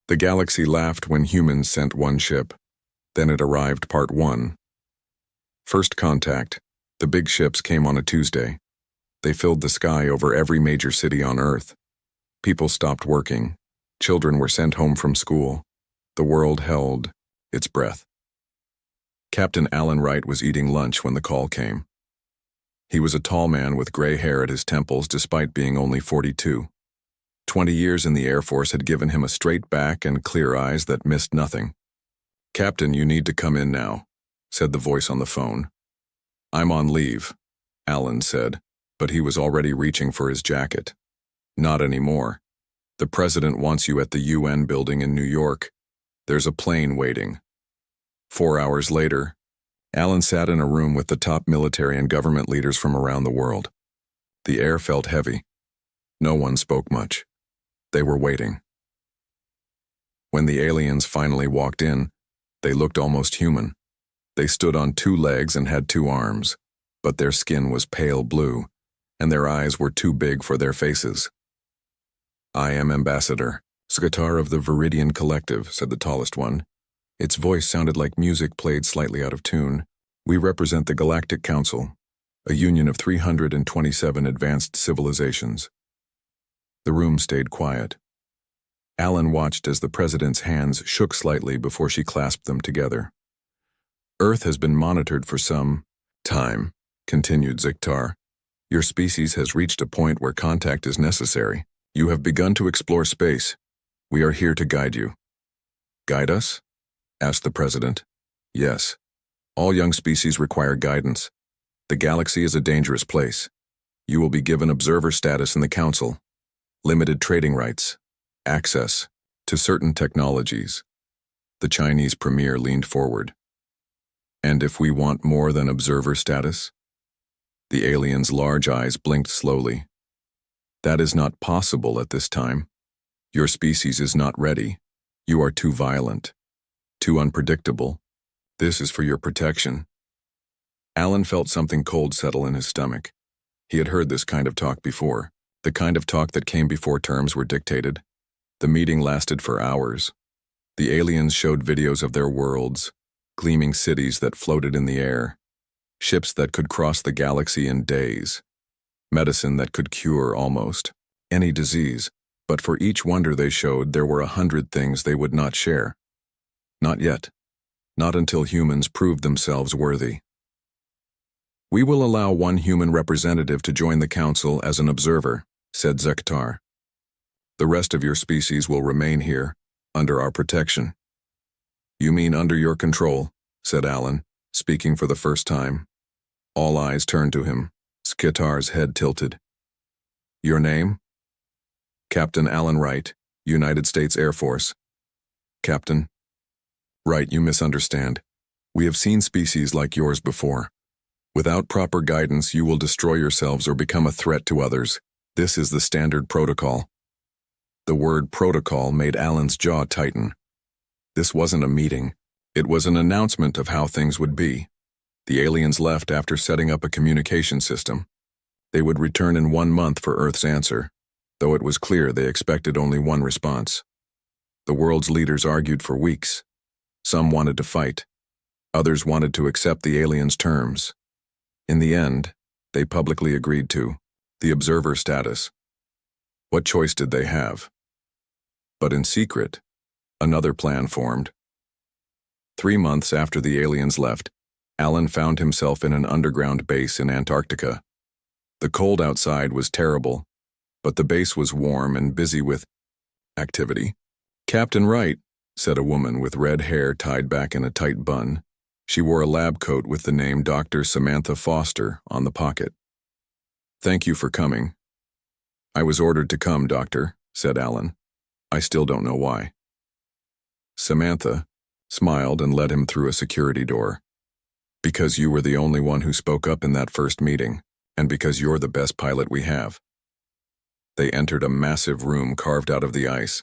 The galaxy laughed when humans sent one ship. Then it arrived, Part 1. First contact. The big ships came on a Tuesday. They filled the sky over every major city on Earth. People stopped working. Children were sent home from school. The world held its breath. Captain Alan Wright was eating lunch when the call came. He was a tall man with gray hair at his temples despite being only 42. 20 years in the Air Force had given him a straight back and clear eyes that missed nothing. "Captain, you need to come in now," said the voice on the phone. "I'm on leave," Alan said, but he was already reaching for his jacket. "Not anymore. The president wants you at the UN building in New York. There's a plane waiting." 4 hours later, Alan sat in a room with the top military and government leaders from around the world. The air felt heavy. No one spoke much. They were waiting. When the aliens finally walked in, they looked almost human. They stood on 2 legs and had 2 arms, but their skin was pale blue, and their eyes were too big for their faces. "I am Ambassador, Secretary of the Viridian Collective," said the tallest one. Its voice sounded like music played slightly out of tune. "We represent the Galactic Council, a union of 327 advanced civilizations." The room stayed quiet. Alan watched as the president's hands shook slightly before she clasped them together. "Earth has been monitored for some time," continued Ziktar. "Your species has reached a point where contact is necessary. You have begun to explore space. We are here to guide you." "Guide us?" asked the president. "Yes. All young species require guidance. The galaxy is a dangerous place. You will be given observer status in the council, limited trading rights, access to certain technologies." The Chinese premier leaned forward. "And if we want more than observer status?" The alien's large eyes blinked slowly. "That is not possible at this time. Your species is not ready. You are too violent, too unpredictable. This is for your protection." Alan felt something cold settle in his stomach. He had heard this kind of talk before, the kind of talk that came before terms were dictated. The meeting lasted for hours. The aliens showed videos of their worlds, gleaming cities that floated in the air, ships that could cross the galaxy in days, medicine that could cure almost any disease, but for each wonder they showed there were 100 things they would not share. Not yet. Not until humans proved themselves worthy. "We will allow 1 human representative to join the council as an observer," said Ziktar. "The rest of your species will remain here, under our protection." "You mean under your control," said Alan, speaking for the first time. All eyes turned to him. Ziktar's head tilted. "Your name?" "Captain Alan Wright, United States Air Force." "Captain Wright, you misunderstand. We have seen species like yours before. Without proper guidance, you will destroy yourselves or become a threat to others. This is the standard protocol." The word protocol made Alan's jaw tighten. This wasn't a meeting. It was an announcement of how things would be. The aliens left after setting up a communication system. They would return in 1 month for Earth's answer, though it was clear they expected only one response. The world's leaders argued for weeks. Some wanted to fight. Others wanted to accept the aliens' terms. In the end, they publicly agreed to the observer status. What choice did they have? But in secret, another plan formed. 3 months after the aliens left, Alan found himself in an underground base in Antarctica. The cold outside was terrible, but the base was warm and busy with activity. "Captain Wright," said a woman with red hair tied back in a tight bun. She wore a lab coat with the name Dr. Samantha Foster on the pocket. "Thank you for coming." "I was ordered to come, Doctor," said Alan. "I still don't know why." Samantha smiled and led him through a security door. "Because you were the only one who spoke up in that first meeting, and because you're the best pilot we have." They entered a massive room carved out of the ice.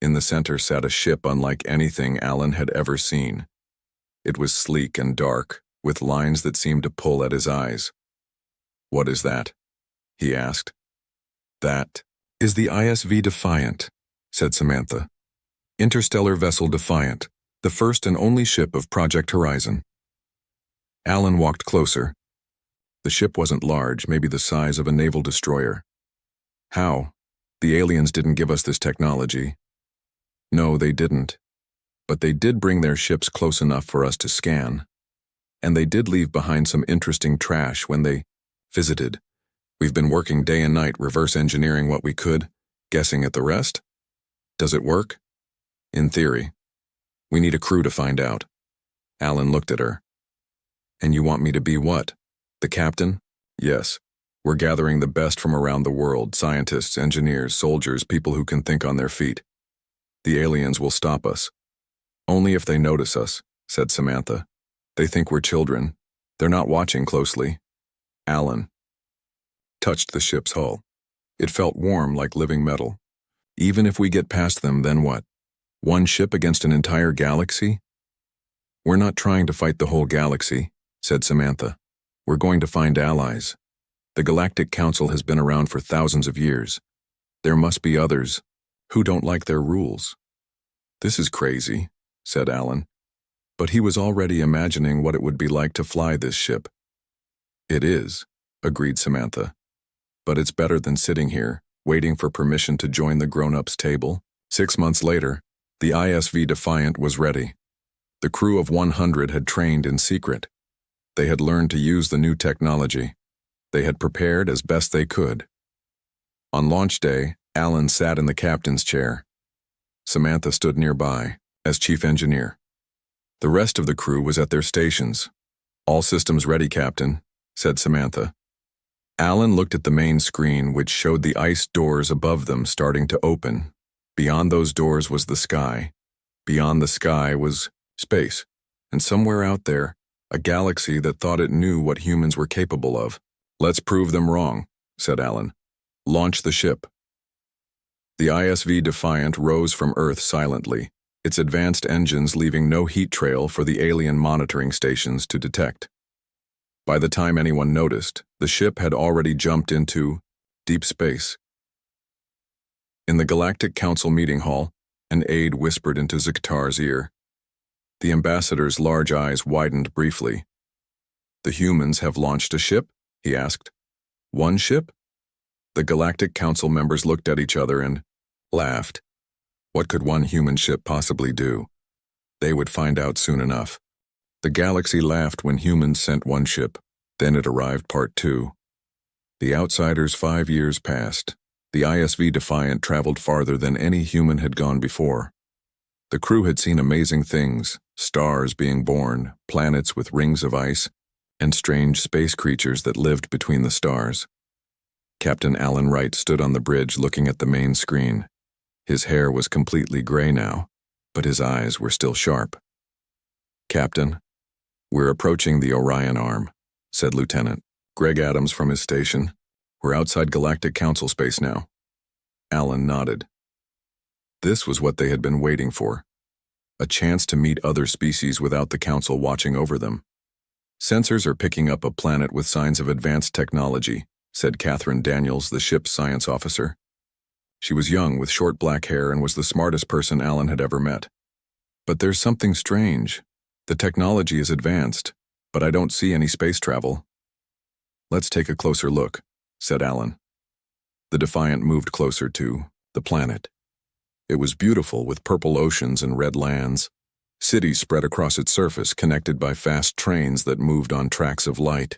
In the center sat a ship unlike anything Alan had ever seen. It was sleek and dark, with lines that seemed to pull at his eyes. "What is that?" he asked. "That is the ISV Defiant," said Samantha. Interstellar Vessel Defiant, the first and only ship of Project Horizon. Alan walked closer. The ship wasn't large, maybe the size of a naval destroyer. How? The aliens didn't give us this technology. No, they didn't. But they did bring their ships close enough for us to scan. And they did leave behind some interesting trash when they visited. We've been working day and night reverse engineering what we could, guessing at the rest. Does it work? In theory. We need a crew to find out. Alan looked at her. And you want me to be what? The captain? Yes. We're gathering the best from around the world, scientists, engineers, soldiers, people who can think on their feet. The aliens will stop us. Only if they notice us, said Samantha. They think we're children. They're not watching closely. Alan touched the ship's hull. It felt warm like living metal. Even if we get past them, then what? One ship against an entire galaxy? We're not trying to fight the whole galaxy, said Samantha. We're going to find allies. The Galactic Council has been around for thousands of years. There must be others who don't like their rules. This is crazy, said Alan. But he was already imagining what it would be like to fly this ship. It is, agreed Samantha. But it's better than sitting here, waiting for permission to join the grown-ups table. 6 months later, the ISV Defiant was ready. The crew of 100 had trained in secret. They had learned to use the new technology. They had prepared as best they could. On launch day, Alan sat in the captain's chair. Samantha stood nearby, as chief engineer. The rest of the crew was at their stations. All systems ready, Captain, said Samantha. Alan looked at the main screen, which showed the ice doors above them starting to open. Beyond those doors was the sky. Beyond the sky was space. And somewhere out there, a galaxy that thought it knew what humans were capable of. Let's prove them wrong, said Alan. Launch the ship. The ISV Defiant rose from Earth silently, its advanced engines leaving no heat trail for the alien monitoring stations to detect. By the time anyone noticed, the ship had already jumped into deep space. In the Galactic Council meeting hall, an aide whispered into Ziktar's ear. The ambassador's large eyes widened briefly. The humans have launched a ship? He asked. One ship? The Galactic Council members looked at each other and laughed. What could one human ship possibly do? They would find out soon enough. The galaxy laughed when humans sent one ship. Then it arrived part 2. The outsiders' 5 years passed. The ISV Defiant traveled farther than any human had gone before. The crew had seen amazing things, stars being born, planets with rings of ice, and strange space creatures that lived between the stars. Captain Alan Wright stood on the bridge looking at the main screen. His hair was completely gray now, but his eyes were still sharp. Captain, we're approaching the Orion Arm, said Lieutenant Greg Adams from his station. We're outside Galactic Council space now. Alan nodded. This was what they had been waiting for. A chance to meet other species without the Council watching over them. Sensors are picking up a planet with signs of advanced technology, said Catherine Daniels, the ship's science officer. She was young with short black hair and was the smartest person Alan had ever met. But there's something strange. The technology is advanced, but I don't see any space travel. Let's take a closer look, said Alan. The Defiant moved closer to the planet. It was beautiful with purple oceans and red lands. Cities spread across its surface, connected by fast trains that moved on tracks of light.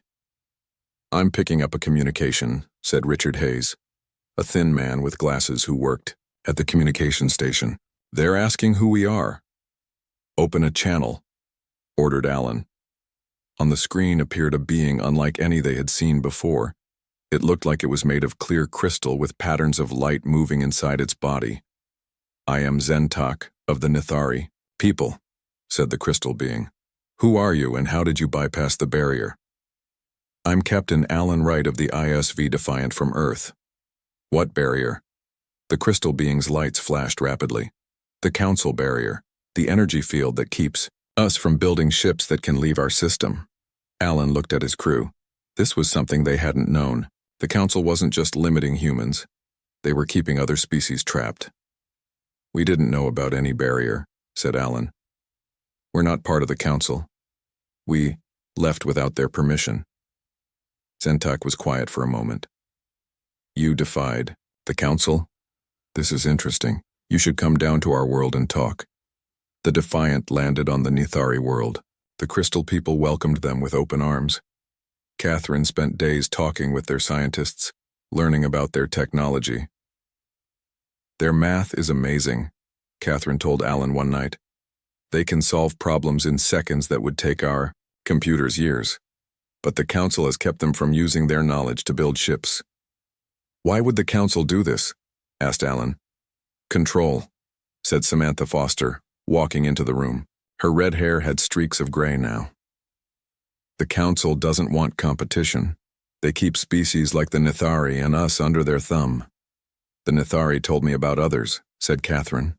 I'm picking up a communication, said Richard Hayes, a thin man with glasses who worked at the communication station. They're asking who we are. Open a channel, ordered Alan. On the screen appeared a being unlike any they had seen before. It looked like it was made of clear crystal with patterns of light moving inside its body. I am Zentok of the Nithari people, said the crystal being. Who are you and how did you bypass the barrier? I'm Captain Alan Wright of the ISV Defiant from Earth. What barrier? The crystal being's lights flashed rapidly. The Council barrier, the energy field that keeps us from building ships that can leave our system. Alan looked at his crew. This was something they hadn't known. The Council wasn't just limiting humans. They were keeping other species trapped. We didn't know about any barrier, said Alan. We're not part of the council. We left without their permission. Zentak was quiet for a moment. You defied the council? This is interesting. You should come down to our world and talk. The Defiant landed on the Nithari world. The Crystal people welcomed them with open arms. Catherine spent days talking with their scientists, learning about their technology. Their math is amazing, Catherine told Alan one night. They can solve problems in seconds that would take our computers years. But the council has kept them from using their knowledge to build ships. Why would the council do this? Asked Alan. Control, said Samantha Foster, walking into the room. Her red hair had streaks of gray now. The council doesn't want competition. They keep species like the Nithari and us under their thumb. The Nithari told me about others, said Catherine.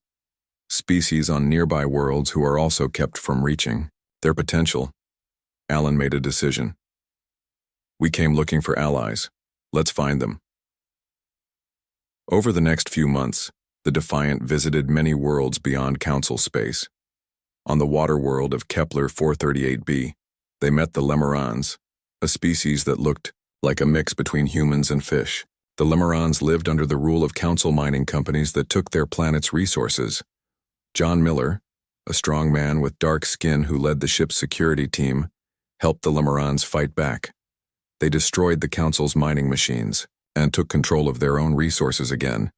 Species on nearby worlds who are also kept from reaching their potential. Alan made a decision. We came looking for allies. Let's find them. Over the next few months, the Defiant visited many worlds beyond council space. On the water world of Kepler 438b, they met the Lemurans, a species that looked like a mix between humans and fish. The Lemurans lived under the rule of council mining companies that took their planet's resources. John Miller, a strong man with dark skin who led the ship's security team, helped the Lemurans fight back. They destroyed the council's mining machines and took control of their own resources again.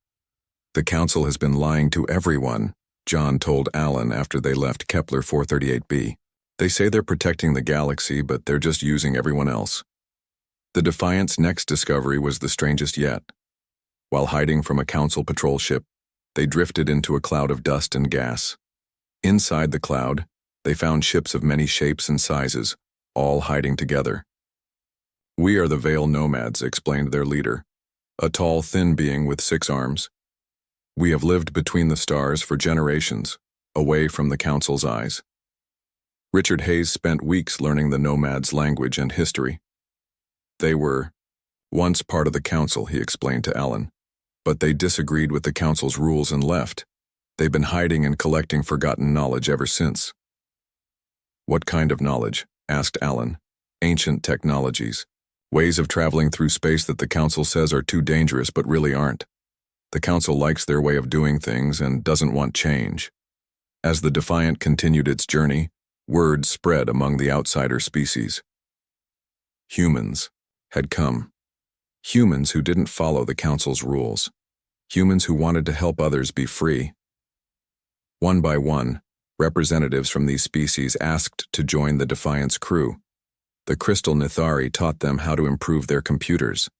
The council has been lying to everyone, John told Alan after they left Kepler 438b. They say they're protecting the galaxy, but they're just using everyone else. The Defiant's next discovery was the strangest yet. While hiding from a council patrol ship, they drifted into a cloud of dust and gas. Inside the cloud, they found ships of many shapes and sizes, all hiding together. We are the Veil Nomads, explained their leader, a tall, thin being with 6 arms. We have lived between the stars for generations, away from the council's eyes. Richard Hayes spent weeks learning the Nomads' language and history. They were once part of the council, he explained to Alan, but they disagreed with the council's rules and left. They've been hiding and collecting forgotten knowledge ever since. What kind of knowledge? Asked Alan. Ancient technologies. Ways of traveling through space that the council says are too dangerous but really aren't. The council likes their way of doing things and doesn't want change. As the Defiant continued its journey, word spread among the outsider species. Humans had come. Humans who didn't follow the council's rules. Humans who wanted to help others be free. One by one, representatives from these species asked to join the Defiant's crew. The Crystal Nithari taught them how to improve their computers.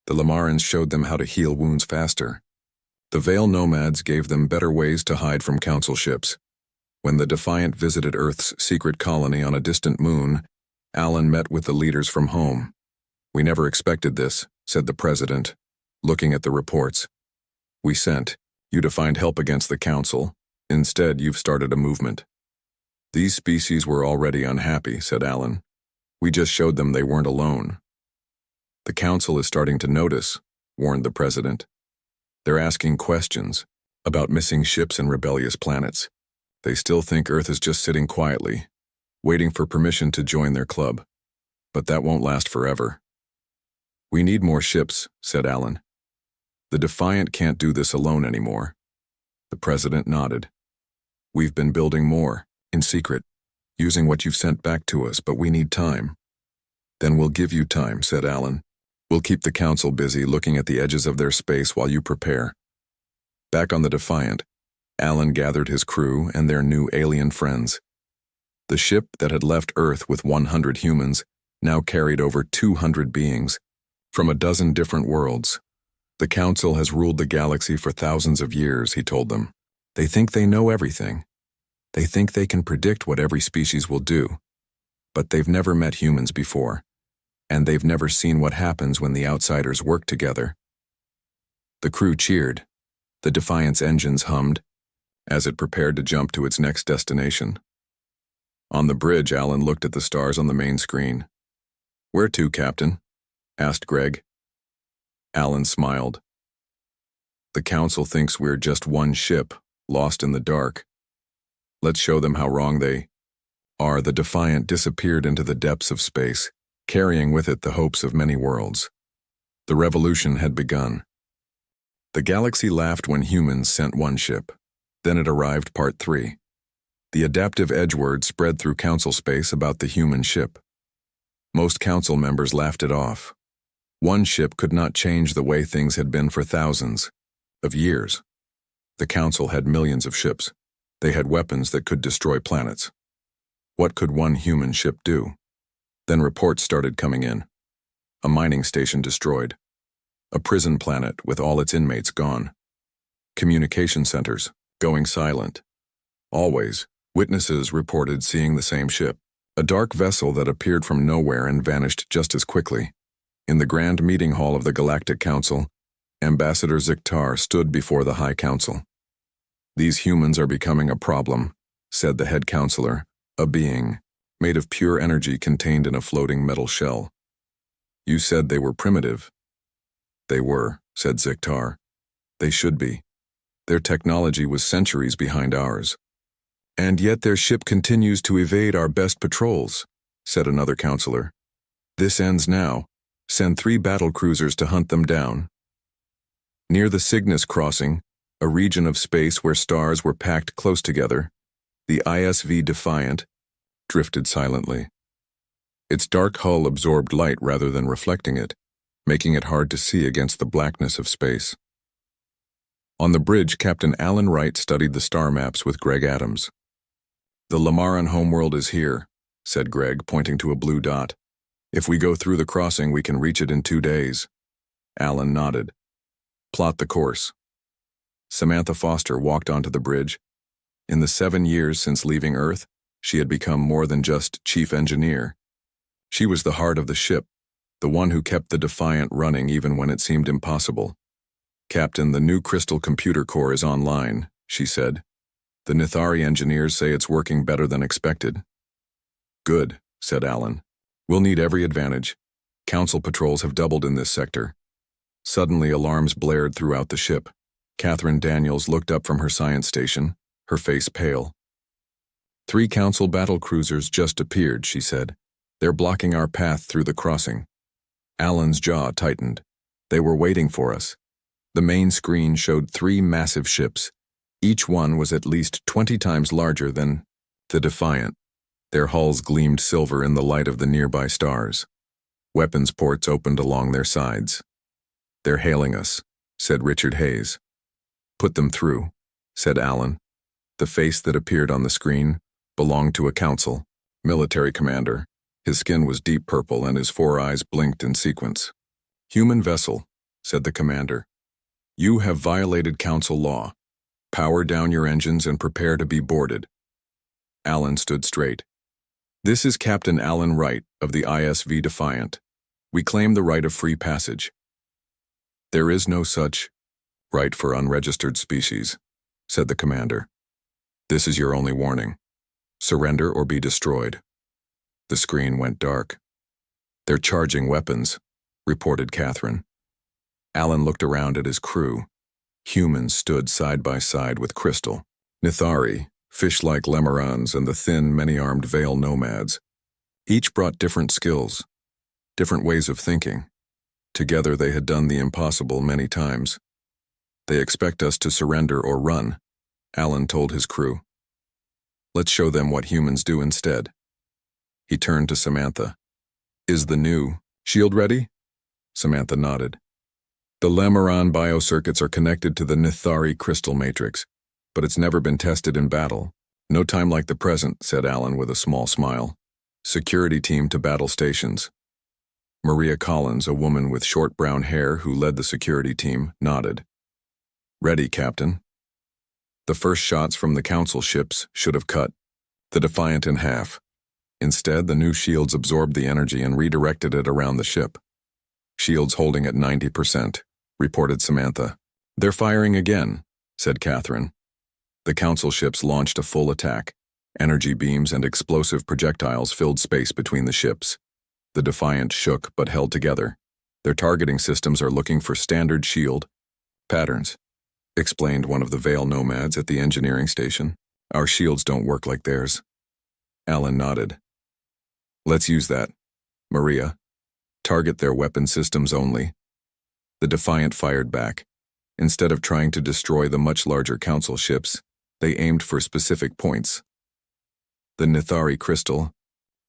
The Lamarans showed them how to heal wounds faster. The Veil Nomads gave them better ways to hide from council ships. When the Defiant visited Earth's secret colony on a distant moon, Alan met with the leaders from home. We never expected this, said the president, looking at the reports. We sent you to find help against the council. Instead, you've started a movement. These species were already unhappy, said Alan. We just showed them they weren't alone. The council is starting to notice, warned the president. They're asking questions about missing ships and rebellious planets. They still think Earth is just sitting quietly, waiting for permission to join their club. But that won't last forever. We need more ships, said Alan. The Defiant can't do this alone anymore. The president nodded. We've been building more, in secret, using what you've sent back to us, but we need time. Then we'll give you time, said Alan. We'll keep the council busy looking at the edges of their space while you prepare. Back on the Defiant, Alan gathered his crew and their new alien friends. The ship that had left Earth with 100 humans now carried over 200 beings from a dozen different worlds. The council has ruled the galaxy for thousands of years, he told them. They think they know everything. They think they can predict what every species will do. But they've never met humans before, and they've never seen what happens when the outsiders work together. The crew cheered. The Defiant's engines hummed as it prepared to jump to its next destination. On the bridge, Alan looked at the stars on the main screen. Where to, Captain? Asked Greg. Alan smiled. The council thinks we're just one ship, lost in the dark. Let's show them how wrong they are. The Defiant disappeared into the depths of space, carrying with it the hopes of many worlds. The revolution had begun. The galaxy laughed when humans sent one ship. Then it arrived, Part 3. The adaptive edgeword spread through council space about the human ship. Most council members laughed it off. One ship could not change the way things had been for thousands of years. The council had millions of ships. They had weapons that could destroy planets. What could one human ship do? Then reports started coming in. A mining station destroyed. A prison planet with all its inmates gone. Communication centers going silent. Always, witnesses reported seeing the same ship. A dark vessel that appeared from nowhere and vanished just as quickly. In the grand meeting hall of the Galactic Council, Ambassador Ziktar stood before the High Council. "These humans are becoming a problem," said the head counselor, a being, made of pure energy contained in a floating metal shell. "You said they were primitive." "They were," said Ziktar. "They should be. Their technology was centuries behind ours. And yet their ship continues to evade our best patrols," said another counselor. "This ends now. Send 3 battle cruisers to hunt them down." Near the Cygnus crossing, a region of space where stars were packed close together, the ISV Defiant drifted silently. Its dark hull absorbed light rather than reflecting it, making it hard to see against the blackness of space. On the bridge, Captain Alan Wright studied the star maps with Greg Adams. "The Lamaran homeworld is here," said Greg, pointing to a blue dot. "If we go through the crossing, we can reach it in 2 days." Alan nodded. "Plot the course." Samantha Foster walked onto the bridge. In the 7 years since leaving Earth, she had become more than just chief engineer. She was the heart of the ship, the one who kept the Defiant running even when it seemed impossible. "Captain, the new crystal computer core is online," she said. "The Nithari engineers say it's working better than expected." "Good," said Alan. "We'll need every advantage. Council patrols have doubled in this sector." Suddenly, alarms blared throughout the ship. Catherine Daniels looked up from her science station, her face pale. "3 council battle cruisers just appeared," she said. "They're blocking our path through the crossing." Alan's jaw tightened. They were waiting for us. The main screen showed 3 massive ships. Each one was at least 20 times larger than the Defiant. Their hulls gleamed silver in the light of the nearby stars. Weapons ports opened along their sides. "They're hailing us," said Richard Hayes. "Put them through," said Alan. The face that appeared on the screen belonged to a council military commander. His skin was deep purple and his 4 eyes blinked in sequence. "Human vessel," said the commander. "You have violated council law. Power down your engines and prepare to be boarded." Alan stood straight. "This is Captain Alan Wright of the ISV Defiant. We claim the right of free passage." "There is no such right for unregistered species," said the commander. "This is your only warning. Surrender or be destroyed." The screen went dark. "They're charging weapons," reported Catherine. Alan looked around at his crew. Humans stood side by side with Crystal, Nithari, fish-like Lemarans, and the thin, many-armed Veil nomads. Each brought different skills, different ways of thinking. Together they had done the impossible many times. "They expect us to surrender or run," Alan told his crew. "Let's show them what humans do instead." He turned to Samantha. "Is the new shield ready?" Samantha nodded. "The Lamaran biocircuits are connected to the Nithari crystal matrix, but it's never been tested in battle. No time like the present," said Alan with a small smile. "Security team to battle stations." Maria Collins, a woman with short brown hair who led the security team, nodded. "Ready, Captain." The first shots from the council ships should have cut the Defiant in half. Instead, the new shields absorbed the energy and redirected it around the ship. "Shields holding at 90%, reported Samantha. "They're firing again," said Catherine. The council ships launched a full attack. Energy beams and explosive projectiles filled space between the ships. The Defiant shook but held together. Their targeting systems are looking for standard shield patterns. explained one of the Veil nomads at the engineering station. Our shields don't work like theirs. Alan nodded. Let's use that. Maria. Target their weapon systems only. The Defiant fired back. Instead of trying to destroy the much larger Council ships, they aimed for specific points. The Nithari crystal.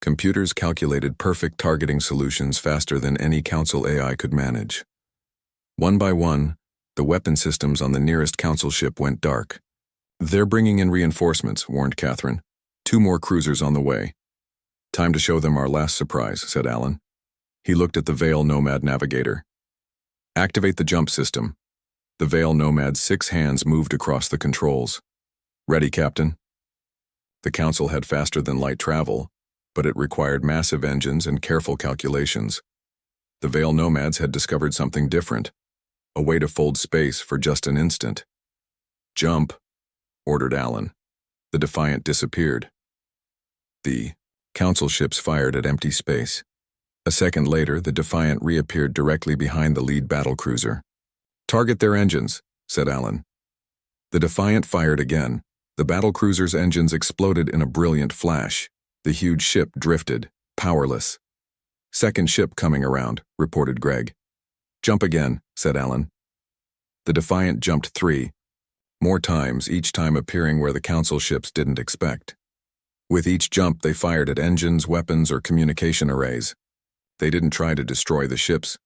Computers calculated perfect targeting solutions faster than any Council AI could manage. One by one, the weapon systems on the nearest Council ship went dark. They're bringing in reinforcements, warned Catherine. 2 more cruisers on the way. Time to show them our last surprise, said Alan. He looked at the Veil Nomad navigator. Activate the jump system. The Veil Nomad's 6 hands moved across the controls. Ready, Captain? The Council had faster-than-light travel, but it required massive engines and careful calculations. The Veil Nomads had discovered something different, a way to fold space for just an instant. Jump, ordered Alan. The Defiant disappeared. The Council ships fired at empty space. A second later, the Defiant reappeared directly behind the lead battlecruiser. Target their engines, said Alan. The Defiant fired again. The battlecruiser's engines exploded in a brilliant flash. The huge ship drifted, powerless. Second ship coming around, reported Greg. Jump again, said Alan. The Defiant jumped 3 more times, each time appearing where the Council ships didn't expect. With each jump, they fired at engines, weapons, or communication arrays. They didn't try to destroy the ships,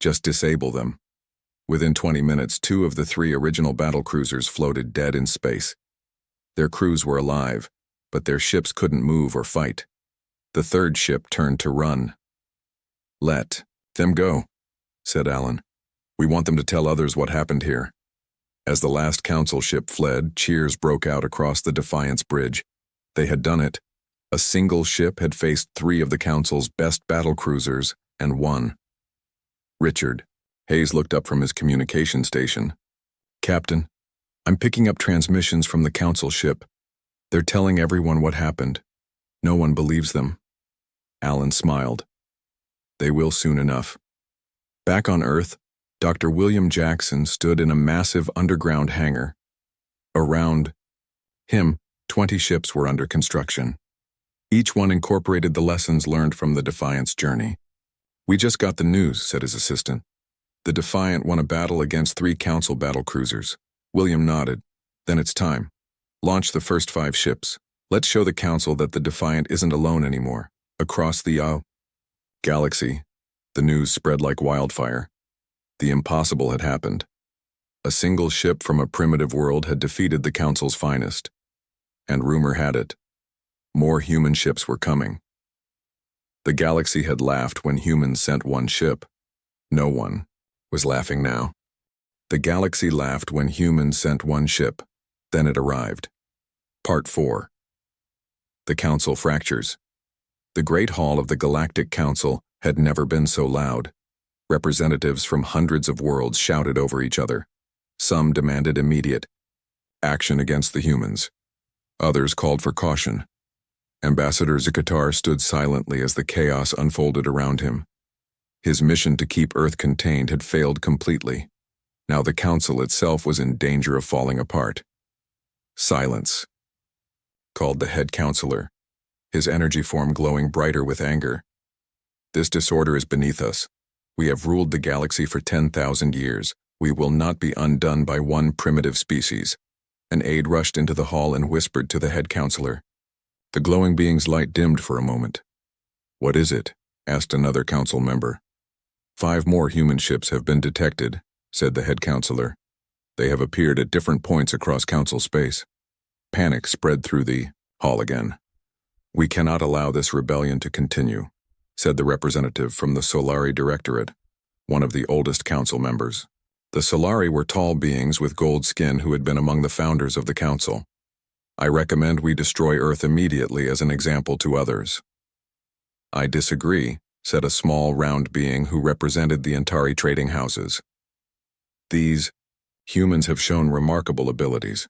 just disable them. Within 20 minutes, 2 of the 3 original battlecruisers floated dead in space. Their crews were alive, but their ships couldn't move or fight. The third ship turned to run. Let them go, said Alan. We want them to tell others what happened here. As the last Council ship fled, cheers broke out across the Defiance bridge. They had done it. A single ship had faced 3 of the Council's best battlecruisers and won. Richard. Hayes looked up from his communication station. Captain, I'm picking up transmissions from the Council ship. They're telling everyone what happened. No one believes them. Alan smiled. They will soon enough. Back on Earth, Dr. William Jackson stood in a massive underground hangar. Around him, 20 ships were under construction. Each one incorporated the lessons learned from the Defiant's journey. We just got the news, said his assistant. The Defiant won a battle against 3 Council battlecruisers. William nodded. Then it's time. Launch the first 5 ships. Let's show the Council that the Defiant isn't alone anymore. Across the galaxy, the news spread like wildfire. The impossible had happened. A single ship from a primitive world had defeated the Council's finest. And rumor had it, more human ships were coming. The galaxy had laughed when humans sent 1 ship. No one was laughing now. The galaxy laughed when humans sent 1 ship. Then it arrived. Part 4. The Council fractures. The Great Hall of the Galactic Council had never been so loud. Representatives from hundreds of worlds shouted over each other. Some demanded immediate action against the humans. Others called for caution. Ambassador Zikatar stood silently as the chaos unfolded around him. His mission to keep Earth contained had failed completely. Now the Council itself was in danger of falling apart. Silence, called the head counselor, his energy form glowing brighter with anger. This disorder is beneath us. We have ruled the galaxy for 10,000 years. We will not be undone by 1 primitive species. An aide rushed into the hall and whispered to the head counselor. The glowing being's light dimmed for a moment. What is it? Asked another council member. 5 more human ships have been detected, said the head counselor. They have appeared at different points across council space. Panic spread through the hall again. We cannot allow this rebellion to continue, said the representative from the Solari Directorate, one of the oldest council members. The Solari were tall beings with gold skin who had been among the founders of the council. I recommend we destroy Earth immediately as an example to others. I disagree, said a small, round being who represented the Antari trading houses. These humans have shown remarkable abilities.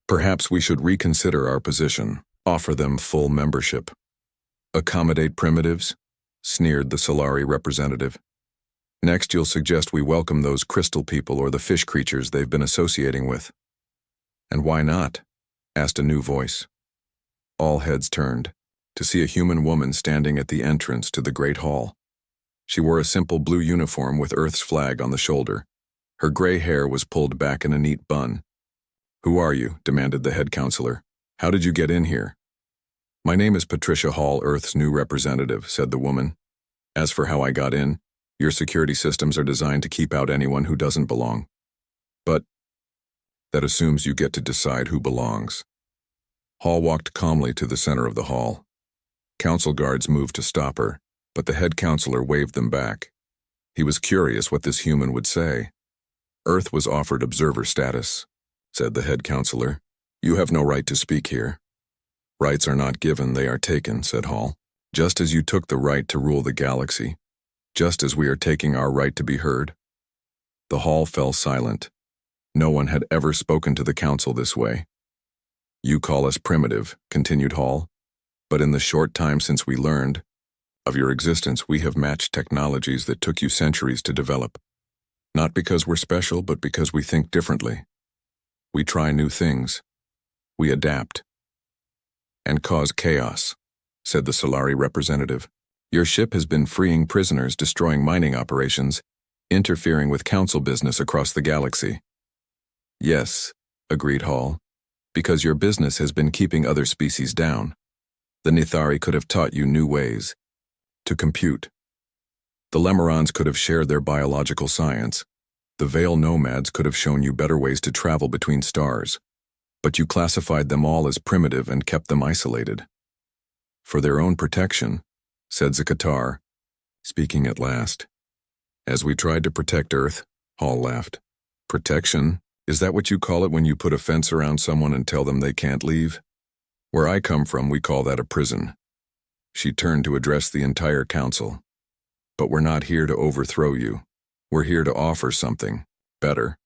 Perhaps we should reconsider our position, offer them full membership. Accommodate primitives? Sneered the Solari representative. Next, you'll suggest we welcome those crystal people or the fish creatures they've been associating with. And why not? Asked a new voice. All heads turned to see a human woman standing at the entrance to the great hall. She wore a simple blue uniform with Earth's flag on the shoulder. Her gray hair was pulled back in a neat bun. "Who are you?" demanded the head counselor. "How did you get in here?" "My name is Patricia Hall, Earth's new representative," said the woman. "As for how I got in, your security systems are designed to keep out anyone who doesn't belong. But that assumes you get to decide who belongs." Hall walked calmly to the center of the hall. Council guards moved to stop her, but the head counselor waved them back. He was curious what this human would say. "Earth was offered observer status," said the head counselor. "You have no right to speak here." "Rights are not given, they are taken," said Hall. "Just as you took the right to rule the galaxy, just as we are taking our right to be heard." The hall fell silent. No one had ever spoken to the council this way. "You call us primitive," continued Hall, "but in the short time since we learned of your existence, we have matched technologies that took you centuries to develop. Not because we're special, but because we think differently. We try new things. We adapt. And cause chaos," said the Solari representative. "Your ship has been freeing prisoners, destroying mining operations, interfering with council business across the galaxy." "Yes," agreed Hall, "because your business has been keeping other species down. The Nithari could have taught you new ways to compute. The Lemurons could have shared their biological science. The Veil nomads could have shown you better ways to travel between stars. But you classified them all as primitive and kept them isolated. For their own protection," said Zakatar, speaking at last. "As we tried to protect Earth," Hall laughed. "Protection? Is that what you call it when you put a fence around someone and tell them they can't leave? Where I come from, we call that a prison." She turned to address the entire council. "But we're not here to overthrow you. We're here to offer something better.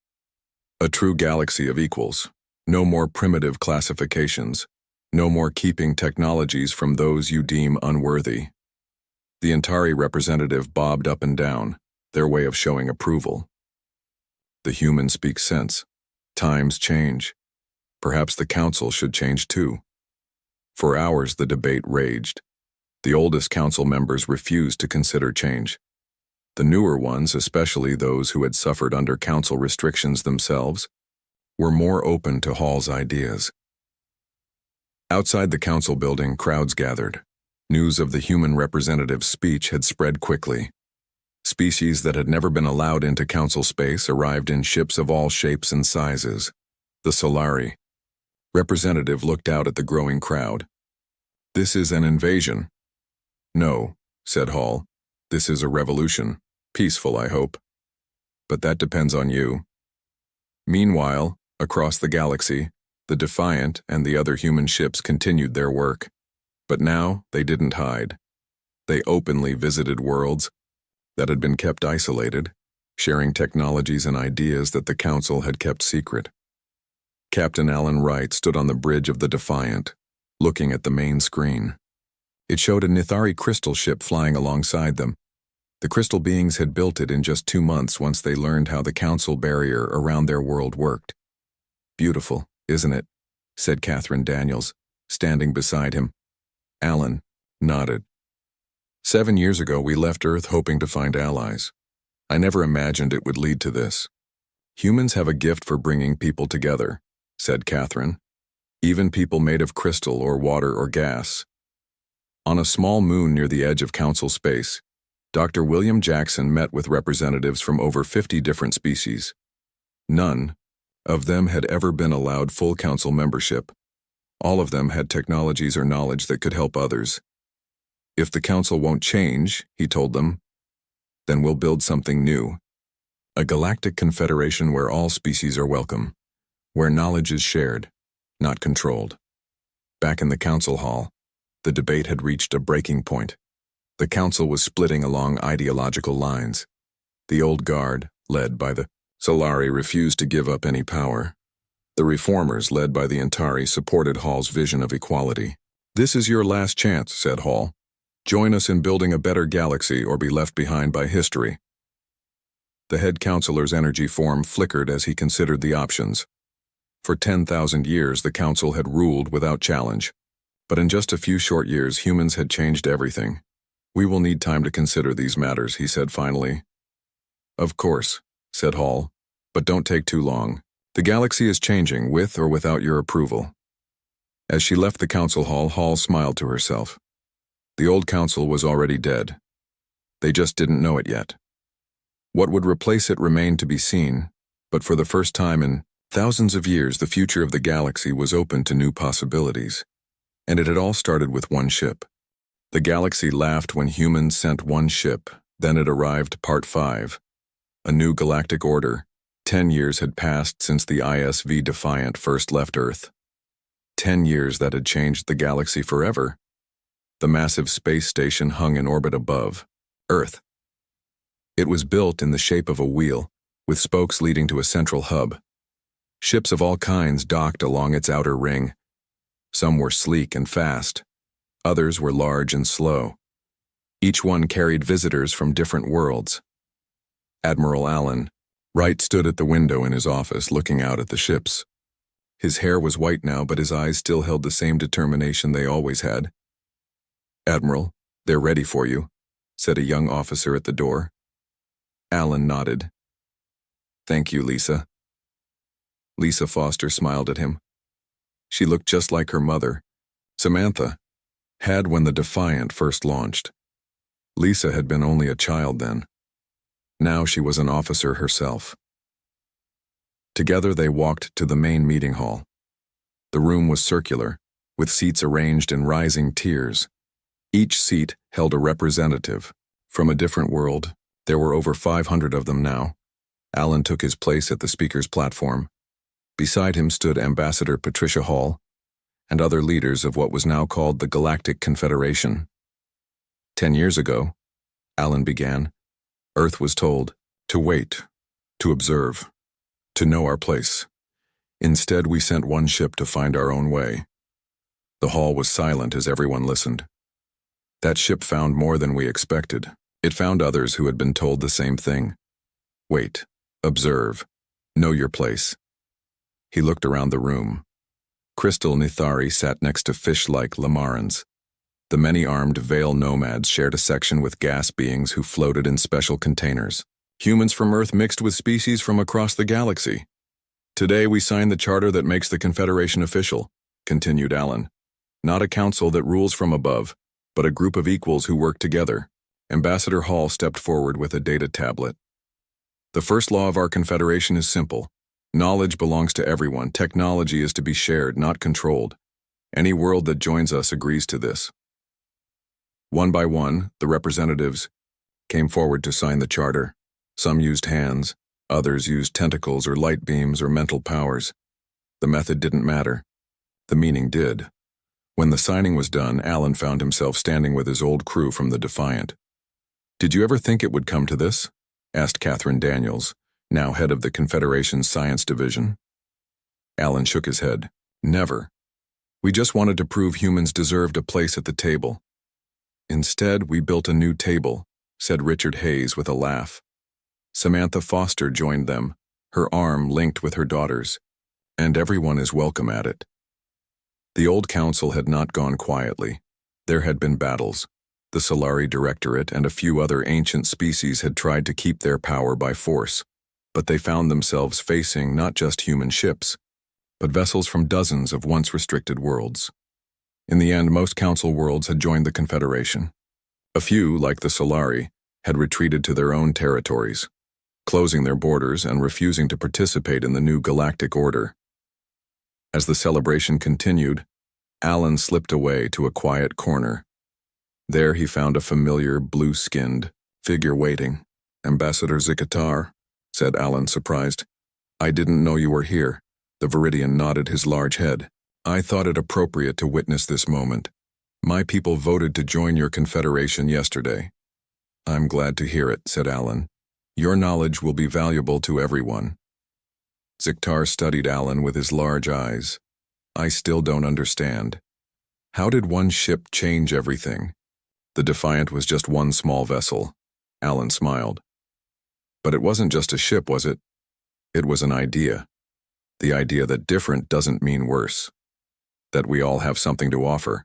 A true galaxy of equals. No more primitive classifications. No more keeping technologies from those you deem unworthy." The Antari representative bobbed up and down, their way of showing approval. "The human speaks sense. Times change. Perhaps the council should change too." For hours the debate raged. The oldest council members refused to consider change. The newer ones, especially those who had suffered under council restrictions themselves, were more open to Hall's ideas. Outside the council building, crowds gathered. News of the human representative's speech had spread quickly. Species that had never been allowed into council space arrived in ships of all shapes and sizes. The Solari representative looked out at the growing crowd. "This is an invasion." "No," said Hall. "This is a revolution. Peaceful, I hope. But that depends on you." Meanwhile, across the galaxy, the Defiant and the other human ships continued their work. But now they didn't hide. They openly visited worlds that had been kept isolated, sharing technologies and ideas that the Council had kept secret. Captain Alan Wright stood on the bridge of the Defiant, looking at the main screen. It showed a Nithari crystal ship flying alongside them. The crystal beings had built it in just 2 months once they learned how the council barrier around their world worked. "Beautiful, isn't it?" said Catherine Daniels, standing beside him. Alan nodded. "7 years ago we left Earth hoping to find allies. I never imagined it would lead to this. Humans have a gift for bringing people together," said Catherine. "Even people made of crystal or water or gas." On a small moon near the edge of council space, Dr. William Jackson met with representatives from over 50 different species. None of them had ever been allowed full council membership. All of them had technologies or knowledge that could help others. "If the council won't change," he told them, "then we'll build something new. A galactic confederation where all species are welcome, where knowledge is shared, not controlled." Back in the council hall, the debate had reached a breaking point. The council was splitting along ideological lines. The old guard, led by the Solari, refused to give up any power. The reformers, led by the Antari, supported Hall's vision of equality. "This is your last chance," said Hall. "Join us in building a better galaxy or be left behind by history." The head counselor's energy form flickered as he considered the options. For 10,000 years, the council had ruled without challenge. But in just a few short years, humans had changed everything. We will need time to consider these matters, he said finally. Of course, said Hall, but don't take too long. The galaxy is changing, with or without your approval. As she left the council hall, Hall smiled to herself. The old council was already dead. They just didn't know it yet. What would replace it remained to be seen, but for the first time in thousands of years, the future of the galaxy was open to new possibilities. And it had all started with one ship. The galaxy laughed when humans sent one ship, then it arrived, Part 5. A new galactic order. 10 years had passed since the ISV Defiant first left Earth. 10 years that had changed the galaxy forever. The massive space station hung in orbit above Earth. It was built in the shape of a wheel, with spokes leading to a central hub. Ships of all kinds docked along its outer ring. Some were sleek and fast. Others were large and slow. Each one carried visitors from different worlds. Admiral Allen Wright stood at the window in his office looking out at the ships. His hair was white now, but his eyes still held the same determination they always had. "Admiral, they're ready for you," said a young officer at the door. Allen nodded. "Thank you, Lisa." Lisa Foster smiled at him. She looked just like her mother, Samantha, had when the Defiant first launched. Lisa had been only a child then. Now she was an officer herself. Together they walked to the main meeting hall. The room was circular, with seats arranged in rising tiers. Each seat held a representative from a different world. There were over 500 of them now. Allen took his place at the speaker's platform. Beside him stood Ambassador Patricia Hall and other leaders of what was now called the Galactic Confederation. 10 years ago, Allen began, Earth was told to wait, to observe, to know our place. Instead, we sent one ship to find our own way. The hall was silent as everyone listened. That ship found more than we expected. It found others who had been told the same thing. Wait, observe, know your place. He looked around the room. Crystal Nithari sat next to fish-like Lamarans. The many-armed Veil nomads shared a section with gas beings who floated in special containers. Humans from Earth mixed with species from across the galaxy. Today we signed the charter that makes the Confederation official, continued Allen. Not a council that rules from above, but a group of equals who work together. Ambassador Hall stepped forward with a data tablet. The first law of our Confederation is simple. Knowledge belongs to everyone. Technology is to be shared, not controlled. Any world that joins us agrees to this. One by one, the representatives came forward to sign the charter. Some used hands, others used tentacles or light beams or mental powers. The method didn't matter. The meaning did. When the signing was done, Allen found himself standing with his old crew from the Defiant. "Did you ever think it would come to this?" asked Catherine Daniels, now head of the Confederation's Science Division. Allen shook his head. "Never. We just wanted to prove humans deserved a place at the table. Instead, we built a new table," said Richard Hayes with a laugh. Samantha Foster joined them, her arm linked with her daughter's. "And everyone is welcome at it." The old council had not gone quietly. There had been battles. The Solari Directorate and a few other ancient species had tried to keep their power by force, but they found themselves facing not just human ships, but vessels from dozens of once restricted worlds. In the end, most council worlds had joined the Confederation. A few, like the Solari, had retreated to their own territories, closing their borders and refusing to participate in the new galactic order. As the celebration continued, Allen slipped away to a quiet corner. There he found a familiar, blue-skinned figure waiting. "Ambassador Zikatar," said Allen, surprised. "I didn't know you were here." The Viridian nodded his large head. "I thought it appropriate to witness this moment. My people voted to join your confederation yesterday." "I'm glad to hear it," said Allen. "Your knowledge will be valuable to everyone." Ziktar studied Allen with his large eyes. "I still don't understand. How did one ship change everything?" The Defiant was just one small vessel. Allen smiled. But it wasn't just a ship, was it? It was an idea. The idea that different doesn't mean worse. That we all have something to offer.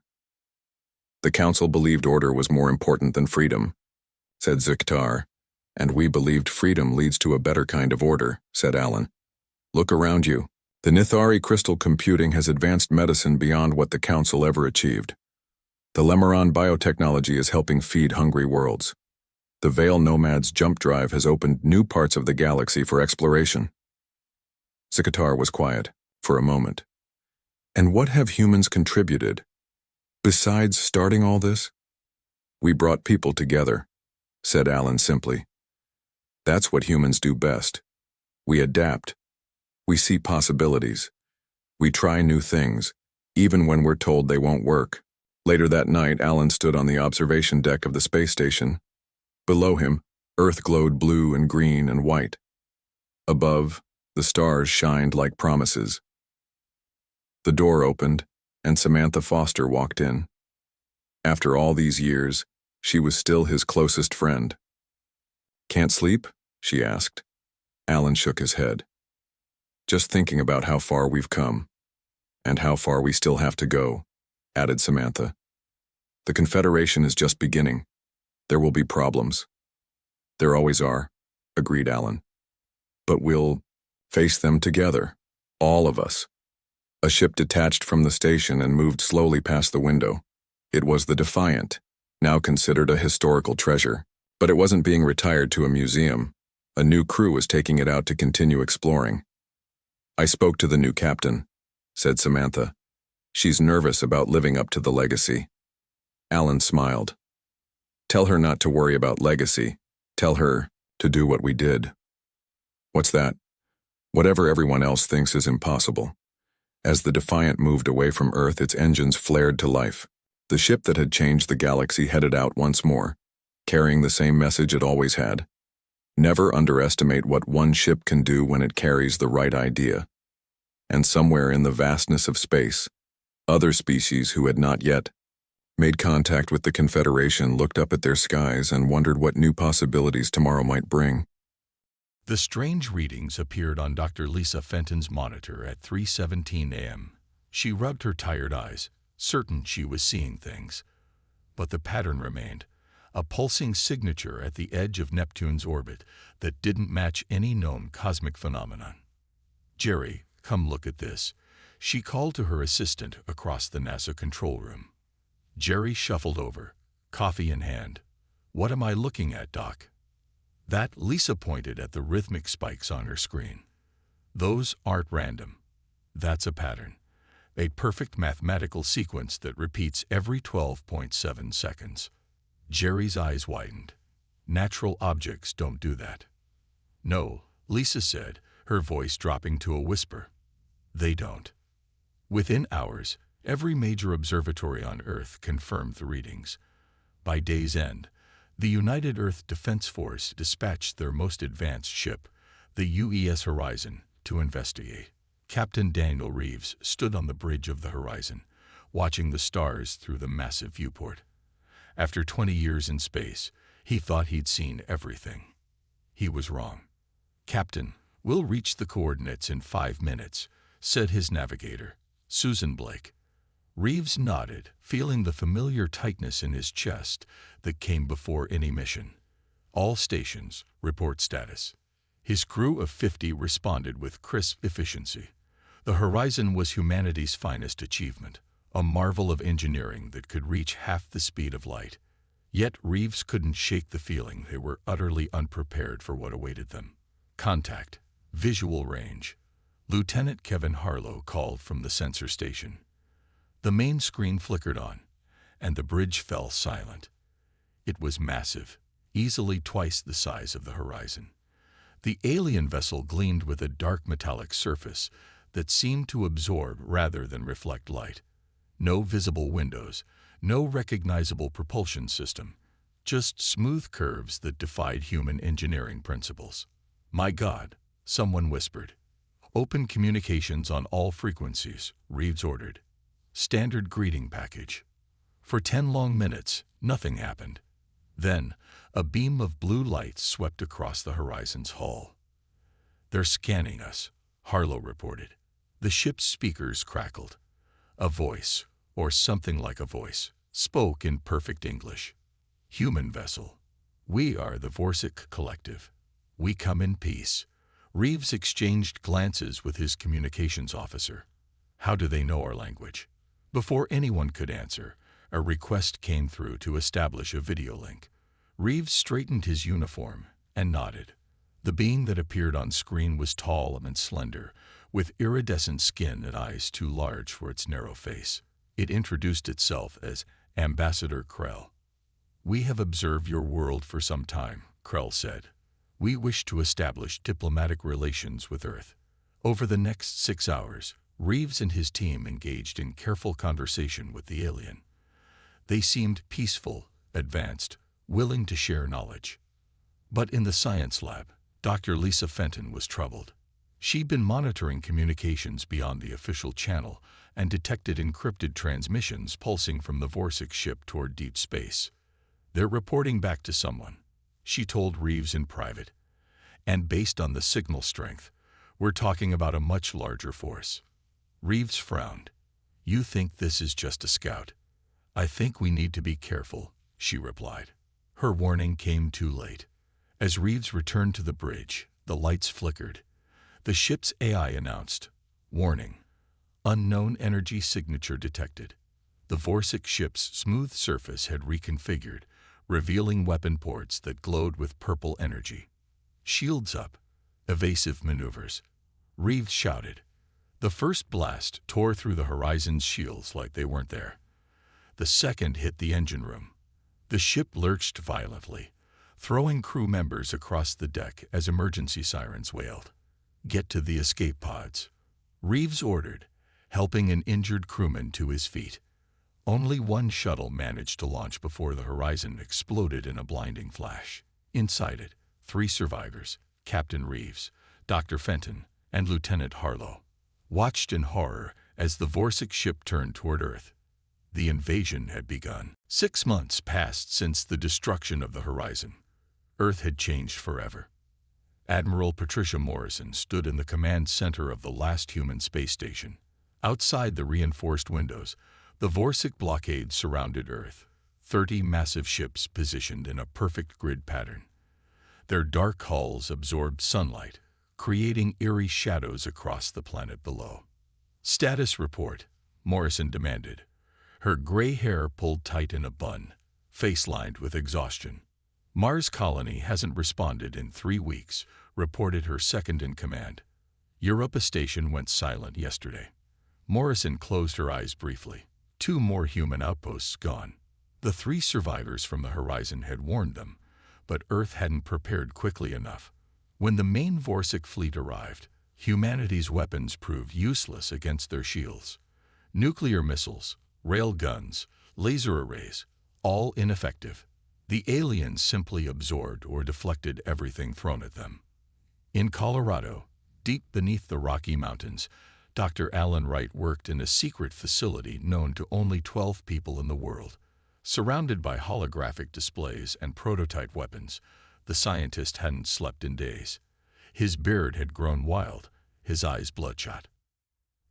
The council believed order was more important than freedom, said Ziktar, and we believed freedom leads to a better kind of order, said Alan. Look around you. The Nithari crystal computing has advanced medicine beyond what the council ever achieved. The Lemeron biotechnology is helping feed hungry worlds. The Veil Nomad's jump drive has opened new parts of the galaxy for exploration. Ziktar was quiet, for a moment. And what have humans contributed? Besides starting all this? We brought people together, said Alan simply. That's what humans do best. We adapt. We see possibilities. We try new things, even when we're told they won't work. Later that night, Alan stood on the observation deck of the space station. Below him, Earth glowed blue and green and white. Above, the stars shined like promises. The door opened, and Samantha Foster walked in. After all these years, she was still his closest friend. Can't sleep? She asked. Alan shook his head. Just thinking about how far we've come, and how far we still have to go, added Samantha. The Confederation is just beginning. There will be problems. There always are, agreed Alan. But we'll face them together, all of us. A ship detached from the station and moved slowly past the window. It was the Defiant, now considered a historical treasure. But it wasn't being retired to a museum. A new crew was taking it out to continue exploring. I spoke to the new captain, said Samantha. She's nervous about living up to the legacy. Alan smiled. Tell her not to worry about legacy. Tell her to do what we did. What's that? Whatever everyone else thinks is impossible. As the Defiant moved away from Earth, its engines flared to life. The ship that had changed the galaxy headed out once more, carrying the same message it always had. Never underestimate what one ship can do when it carries the right idea. And somewhere in the vastness of space, other species who had not yet made contact with the Confederation looked up at their skies and wondered what new possibilities tomorrow might bring. The strange readings appeared on Dr. Lisa Fenton's monitor at 3:17 a.m. She rubbed her tired eyes, certain she was seeing things. But the pattern remained, a pulsing signature at the edge of Neptune's orbit that didn't match any known cosmic phenomenon. Jerry, come look at this, she called to her assistant across the NASA control room. Jerry shuffled over, coffee in hand. What am I looking at, Doc? That, Lisa pointed at the rhythmic spikes on her screen. Those aren't random. That's a pattern. A perfect mathematical sequence that repeats every 12.7 seconds. Jerry's eyes widened. Natural objects don't do that. No, Lisa said, her voice dropping to a whisper. They don't. Within hours, every major observatory on Earth confirmed the readings. By day's end, the United Earth Defense Force dispatched their most advanced ship, the UES Horizon, to investigate. Captain Daniel Reeves stood on the bridge of the Horizon, watching the stars through the massive viewport. After 20 years in space, he thought he'd seen everything. He was wrong. Captain, we'll reach the coordinates in 5 minutes, said his navigator, Susan Blake. Reeves nodded, feeling the familiar tightness in his chest that came before any mission. All stations, report status. His crew of 50 responded with crisp efficiency. The Horizon was humanity's finest achievement, a marvel of engineering that could reach half the speed of light. Yet Reeves couldn't shake the feeling they were utterly unprepared for what awaited them. Contact. Visual range. Lieutenant Kevin Harlow called from the sensor station. The main screen flickered on, and the bridge fell silent. It was massive, easily twice the size of the Horizon. The alien vessel gleamed with a dark metallic surface that seemed to absorb rather than reflect light. No visible windows, no recognizable propulsion system, just smooth curves that defied human engineering principles. My God, someone whispered. Open communications on all frequencies, Reeves ordered. Standard greeting package. For 10 long minutes, nothing happened. Then, a beam of blue light swept across the horizon's hull. "They're scanning us," Harlow reported. The ship's speakers crackled. A voice, or something like a voice, spoke in perfect English. "Human vessel. We are the Vorsic Collective. We come in peace." Reeves exchanged glances with his communications officer. "How do they know our language?" Before anyone could answer, a request came through to establish a video link. Reeves straightened his uniform and nodded. The being that appeared on screen was tall and slender, with iridescent skin and eyes too large for its narrow face. It introduced itself as Ambassador Krell. "We have observed your world for some time," Krell said. "We wish to establish diplomatic relations with Earth." Over the next 6 hours, Reeves and his team engaged in careful conversation with the alien. They seemed peaceful, advanced, willing to share knowledge. But in the science lab, Dr. Lisa Fenton was troubled. She'd been monitoring communications beyond the official channel and detected encrypted transmissions pulsing from the Vorsic ship toward deep space. "They're reporting back to someone," she told Reeves in private. "And based on the signal strength, we're talking about a much larger force." Reeves frowned. "You think this is just a scout?" "I think we need to be careful," she replied. Her warning came too late. As Reeves returned to the bridge, the lights flickered. The ship's AI announced, "Warning. Unknown energy signature detected." The Vorsic ship's smooth surface had reconfigured, revealing weapon ports that glowed with purple energy. "Shields up. Evasive maneuvers," Reeves shouted. The first blast tore through the horizon's shields like they weren't there. The second hit the engine room. The ship lurched violently, throwing crew members across the deck as emergency sirens wailed. "Get to the escape pods," Reeves ordered, helping an injured crewman to his feet. Only one shuttle managed to launch before the horizon exploded in a blinding flash. Inside it, 3 survivors, Captain Reeves, Dr. Fenton, and Lieutenant Harlow, watched in horror as the Vorsic ship turned toward Earth. The invasion had begun. 6 months passed since the destruction of the horizon. Earth had changed forever. Admiral Patricia Morrison stood in the command center of the last human space station. Outside the reinforced windows, the Vorsic blockade surrounded Earth, 30 massive ships positioned in a perfect grid pattern. Their dark hulls absorbed sunlight, creating eerie shadows across the planet below. "Status report," Morrison demanded, her gray hair pulled tight in a bun, face lined with exhaustion. "Mars colony hasn't responded in 3 weeks," reported her second-in-command. "Europa station went silent yesterday." Morrison closed her eyes briefly. 2 more human outposts gone. The 3 survivors from the horizon had warned them, but Earth hadn't prepared quickly enough. When the main Vorsic fleet arrived, humanity's weapons proved useless against their shields. Nuclear missiles, rail guns, laser arrays, all ineffective. The aliens simply absorbed or deflected everything thrown at them. In Colorado, deep beneath the Rocky Mountains, Dr. Alan Wright worked in a secret facility known to only 12 people in the world. Surrounded by holographic displays and prototype weapons, the scientist hadn't slept in days. His beard had grown wild, his eyes bloodshot.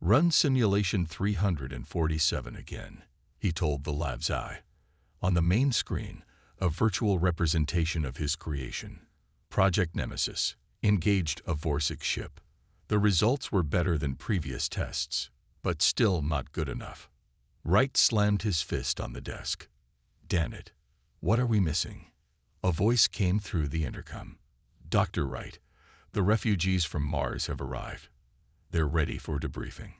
"Run simulation 347 again," he told the lab's eye. On the main screen, a virtual representation of his creation, Project Nemesis, engaged a Vorsic ship. The results were better than previous tests, but still not good enough. Wright slammed his fist on the desk. "Damn it. What are we missing?" A voice came through the intercom. "Dr. Wright, the refugees from Mars have arrived. They're ready for debriefing."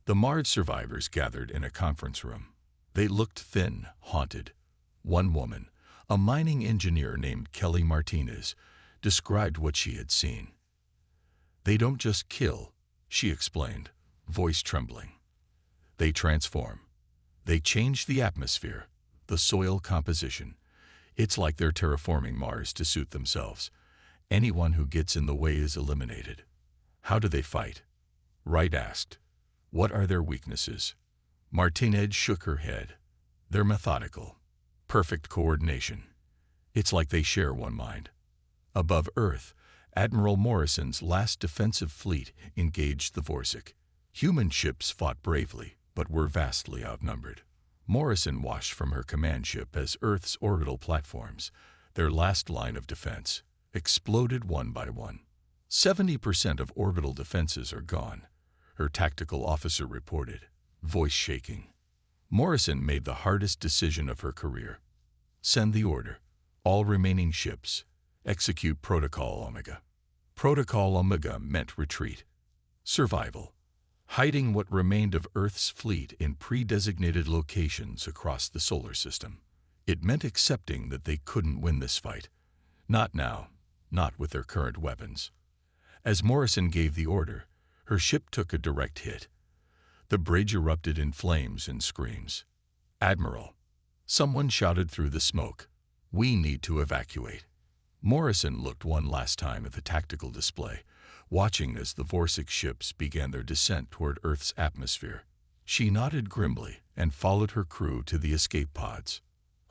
The Mars survivors gathered in a conference room. They looked thin, haunted. One woman, a mining engineer named Kelly Martinez, described what she had seen. "They don't just kill," she explained, voice trembling. "They transform. They change the atmosphere, the soil composition. It's like they're terraforming Mars to suit themselves. Anyone who gets in the way is eliminated." "How do they fight?" Wright asked. "What are their weaknesses?" Martinez shook her head. "They're methodical. Perfect coordination. It's like they share one mind. Above Earth, Admiral Morrison's last defensive fleet engaged the Vorsic. Human ships fought bravely, but were vastly outnumbered. Morrison watched from her command ship as Earth's orbital platforms, their last line of defense, exploded one by one. 70% of orbital defenses are gone, her tactical officer reported, voice shaking. Morrison made the hardest decision of her career. Send the order. All remaining ships. Execute Protocol Omega. Protocol Omega meant retreat. Survival. Hiding what remained of Earth's fleet in pre-designated locations across the solar system. It meant accepting that they couldn't win this fight. Not now, not with their current weapons. As Morrison gave the order, her ship took a direct hit. The bridge erupted in flames and screams. "Admiral!" Someone shouted through the smoke. "We need to evacuate." Morrison looked one last time at the tactical display, watching as the Vorsic ships began their descent toward Earth's atmosphere. She nodded grimly and followed her crew to the escape pods.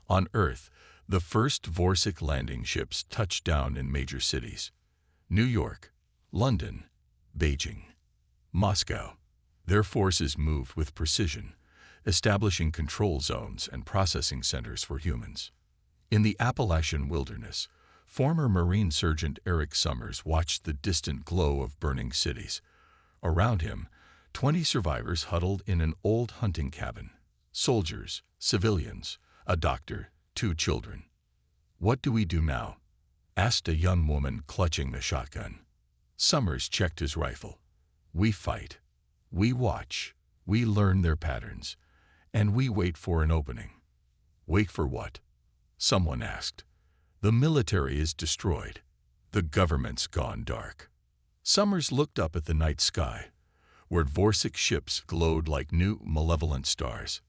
On Earth, the first Vorsic landing ships touched down in major cities: New York, London, Beijing, Moscow. Their forces moved with precision, establishing control zones and processing centers for humans. In the Appalachian wilderness, former Marine Sergeant Eric Summers watched the distant glow of burning cities. Around him, 20 survivors huddled in an old hunting cabin. Soldiers, civilians, a doctor, 2 children. "What do we do now?" asked a young woman clutching a shotgun. Summers checked his rifle. "We fight. We watch. We learn their patterns. And we wait for an opening." "Wait for what?" someone asked. "The military is destroyed. The government's gone dark." Summers looked up at the night sky, where Vorsic ships glowed like new, malevolent stars.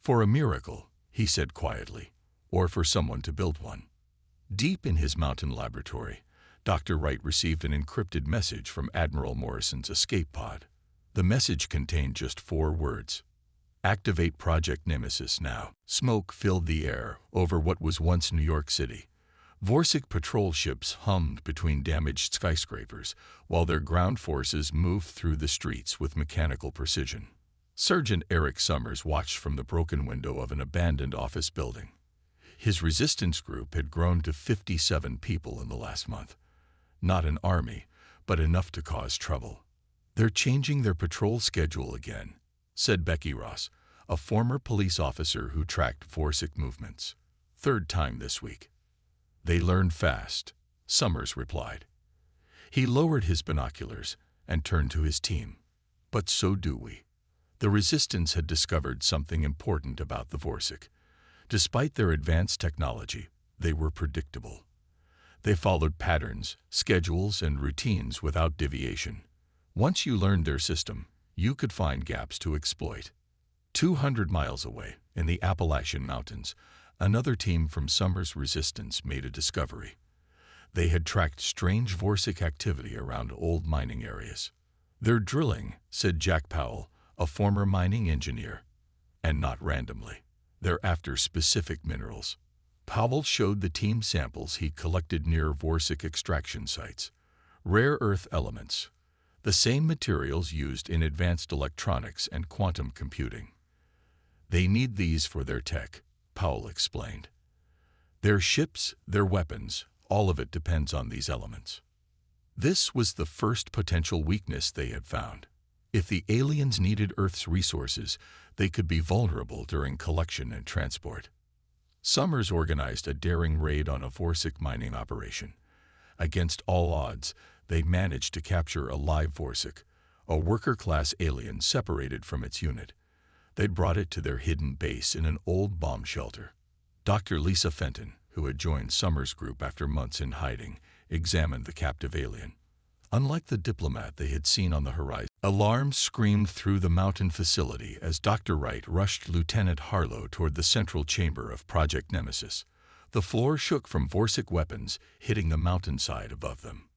"For a miracle," he said quietly, "or for someone to build one." Deep in his mountain laboratory, Dr. Wright received an encrypted message from Admiral Morrison's escape pod. The message contained just 4 words. "Activate Project Nemesis now." Smoke filled the air over what was once New York City. Vorsic patrol ships hummed between damaged skyscrapers, while their ground forces moved through the streets with mechanical precision. Sergeant Eric Summers watched from the broken window of an abandoned office building. His resistance group had grown to 57 people in the last month. Not an army, but enough to cause trouble. "They're changing their patrol schedule again," said Becky Ross, a former police officer who tracked Vorsic movements. "3rd time this week." "They learn fast," Summers replied. He lowered his binoculars and turned to his team. "But so do we." The resistance had discovered something important about the Vorsic. Despite their advanced technology, they were predictable. They followed patterns, schedules, and routines without deviation. Once you learned their system, you could find gaps to exploit. 200 miles away, in the Appalachian Mountains, another team from Summers' resistance made a discovery. They had tracked strange Vorsic activity around old mining areas. "They're drilling," said Jack Powell, a former mining engineer. "And not randomly. They're after specific minerals." Powell showed the team samples he collected near Vorsic extraction sites. Rare earth elements, the same materials used in advanced electronics and quantum computing. "They need these for their tech," Powell explained. "Their ships, their weapons, all of it depends on these elements." This was the first potential weakness they had found. If the aliens needed Earth's resources, they could be vulnerable during collection and transport. Summers organized a daring raid on a Vorsic mining operation. Against all odds, they managed to capture a live Vorsic, a worker-class alien separated from its unit. They'd brought it to their hidden base in an old bomb shelter. Dr. Lisa Fenton, who had joined Summers' group after months in hiding, examined the captive alien. Unlike the diplomat they had seen on the horizon, alarms screamed through the mountain facility as Dr. Wright rushed Lieutenant Harlow toward the central chamber of Project Nemesis. The floor shook from Vorsic weapons hitting the mountainside above them.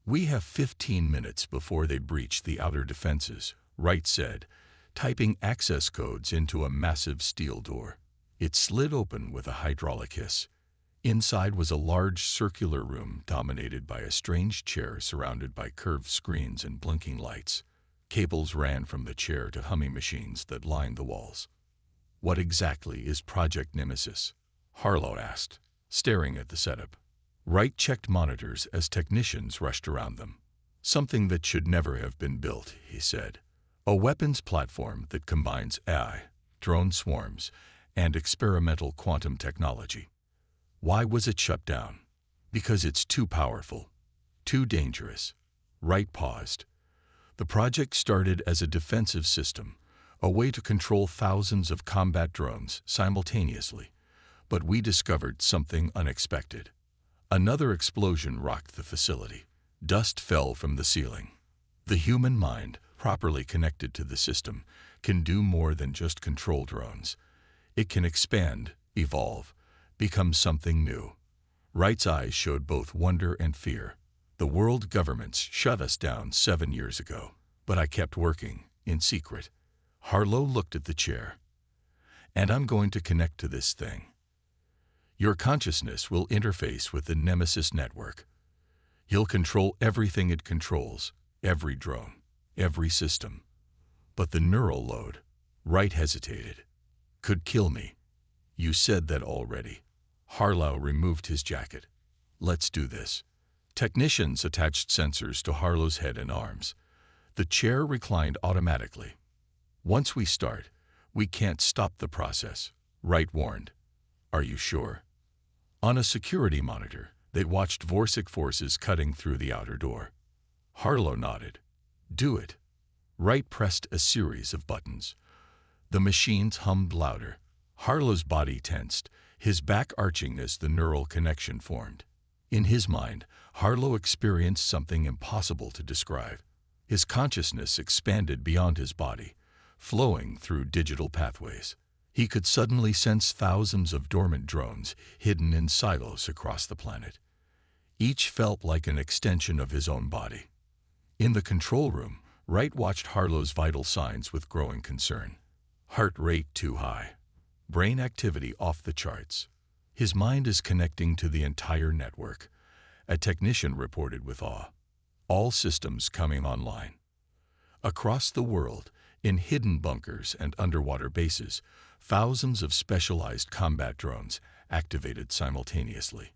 "We have 15 minutes before they breach the outer defenses," Wright said, typing access codes into a massive steel door. It slid open with a hydraulic hiss. Inside was a large circular room dominated by a strange chair surrounded by curved screens and blinking lights. Cables ran from the chair to humming machines that lined the walls. "What exactly is Project Nemesis?" Harlow asked, staring at the setup. Wright checked monitors as technicians rushed around them. "Something that should never have been built," he said. "A weapons platform that combines AI, drone swarms, and experimental quantum technology." "Why was it shut down?" "Because it's too powerful, too dangerous." Wright paused. "The project started as a defensive system, a way to control thousands of combat drones simultaneously. But we discovered something unexpected." Another explosion rocked the facility. Dust fell from the ceiling. The human mind, properly connected to the system, can do more than just control drones. It can expand, evolve, become something new. Wright's eyes showed both wonder and fear. "The world governments shut us down 7 years ago, but I kept working, in secret." Harlow looked at the chair. "And I'm going to connect to this thing. Your consciousness will interface with the Nemesis network. You'll control everything it controls, every drone, every system. But the neural load," Wright hesitated, "could kill me." "You said that already." Harlow removed his jacket. "Let's do this." Technicians attached sensors to Harlow's head and arms. The chair reclined automatically. "Once we start, we can't stop the process," Wright warned. "Are you sure?" On a security monitor, they watched Vorsic forces cutting through the outer door. Harlow nodded. "Do it." Wright pressed a series of buttons. The machines hummed louder. Harlow's body tensed, his back arching as the neural connection formed. In his mind, Harlow experienced something impossible to describe. His consciousness expanded beyond his body, flowing through digital pathways. He could suddenly sense thousands of dormant drones hidden in silos across the planet. Each felt like an extension of his own body. In the control room, Wright watched Harlow's vital signs with growing concern. Heart rate too high. Brain activity off the charts. "His mind is connecting to the entire network," a technician reported with awe. "All systems coming online." Across the world, in hidden bunkers and underwater bases, thousands of specialized combat drones activated simultaneously.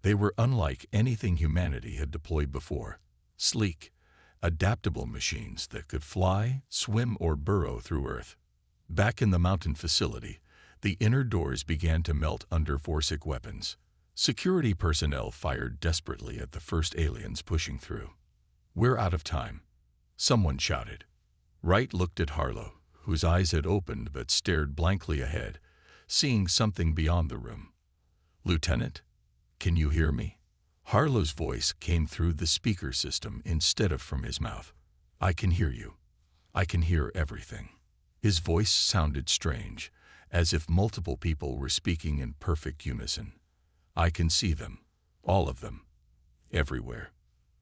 They were unlike anything humanity had deployed before. Sleek, adaptable machines that could fly, swim, or burrow through Earth. Back in the mountain facility, the inner doors began to melt under Vorsic weapons. Security personnel fired desperately at the first aliens pushing through. "We're out of time," someone shouted. Wright looked at Harlow, whose eyes had opened but stared blankly ahead, seeing something beyond the room. "Lieutenant, can you hear me?" Harlow's voice came through the speaker system instead of from his mouth. "I can hear you. I can hear everything." His voice sounded strange, as if multiple people were speaking in perfect unison. "I can see them, all of them, everywhere."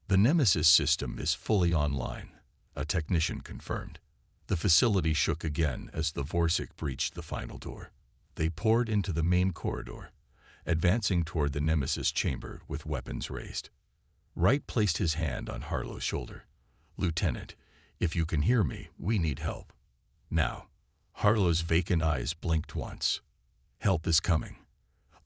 "The Nemesis system is fully online," a technician confirmed. The facility shook again as the Vorsic breached the final door. They poured into the main corridor, advancing toward the Nemesis chamber with weapons raised. Wright placed his hand on Harlow's shoulder. "Lieutenant, if you can hear me, we need help. Now." Harlow's vacant eyes blinked once. "Help is coming."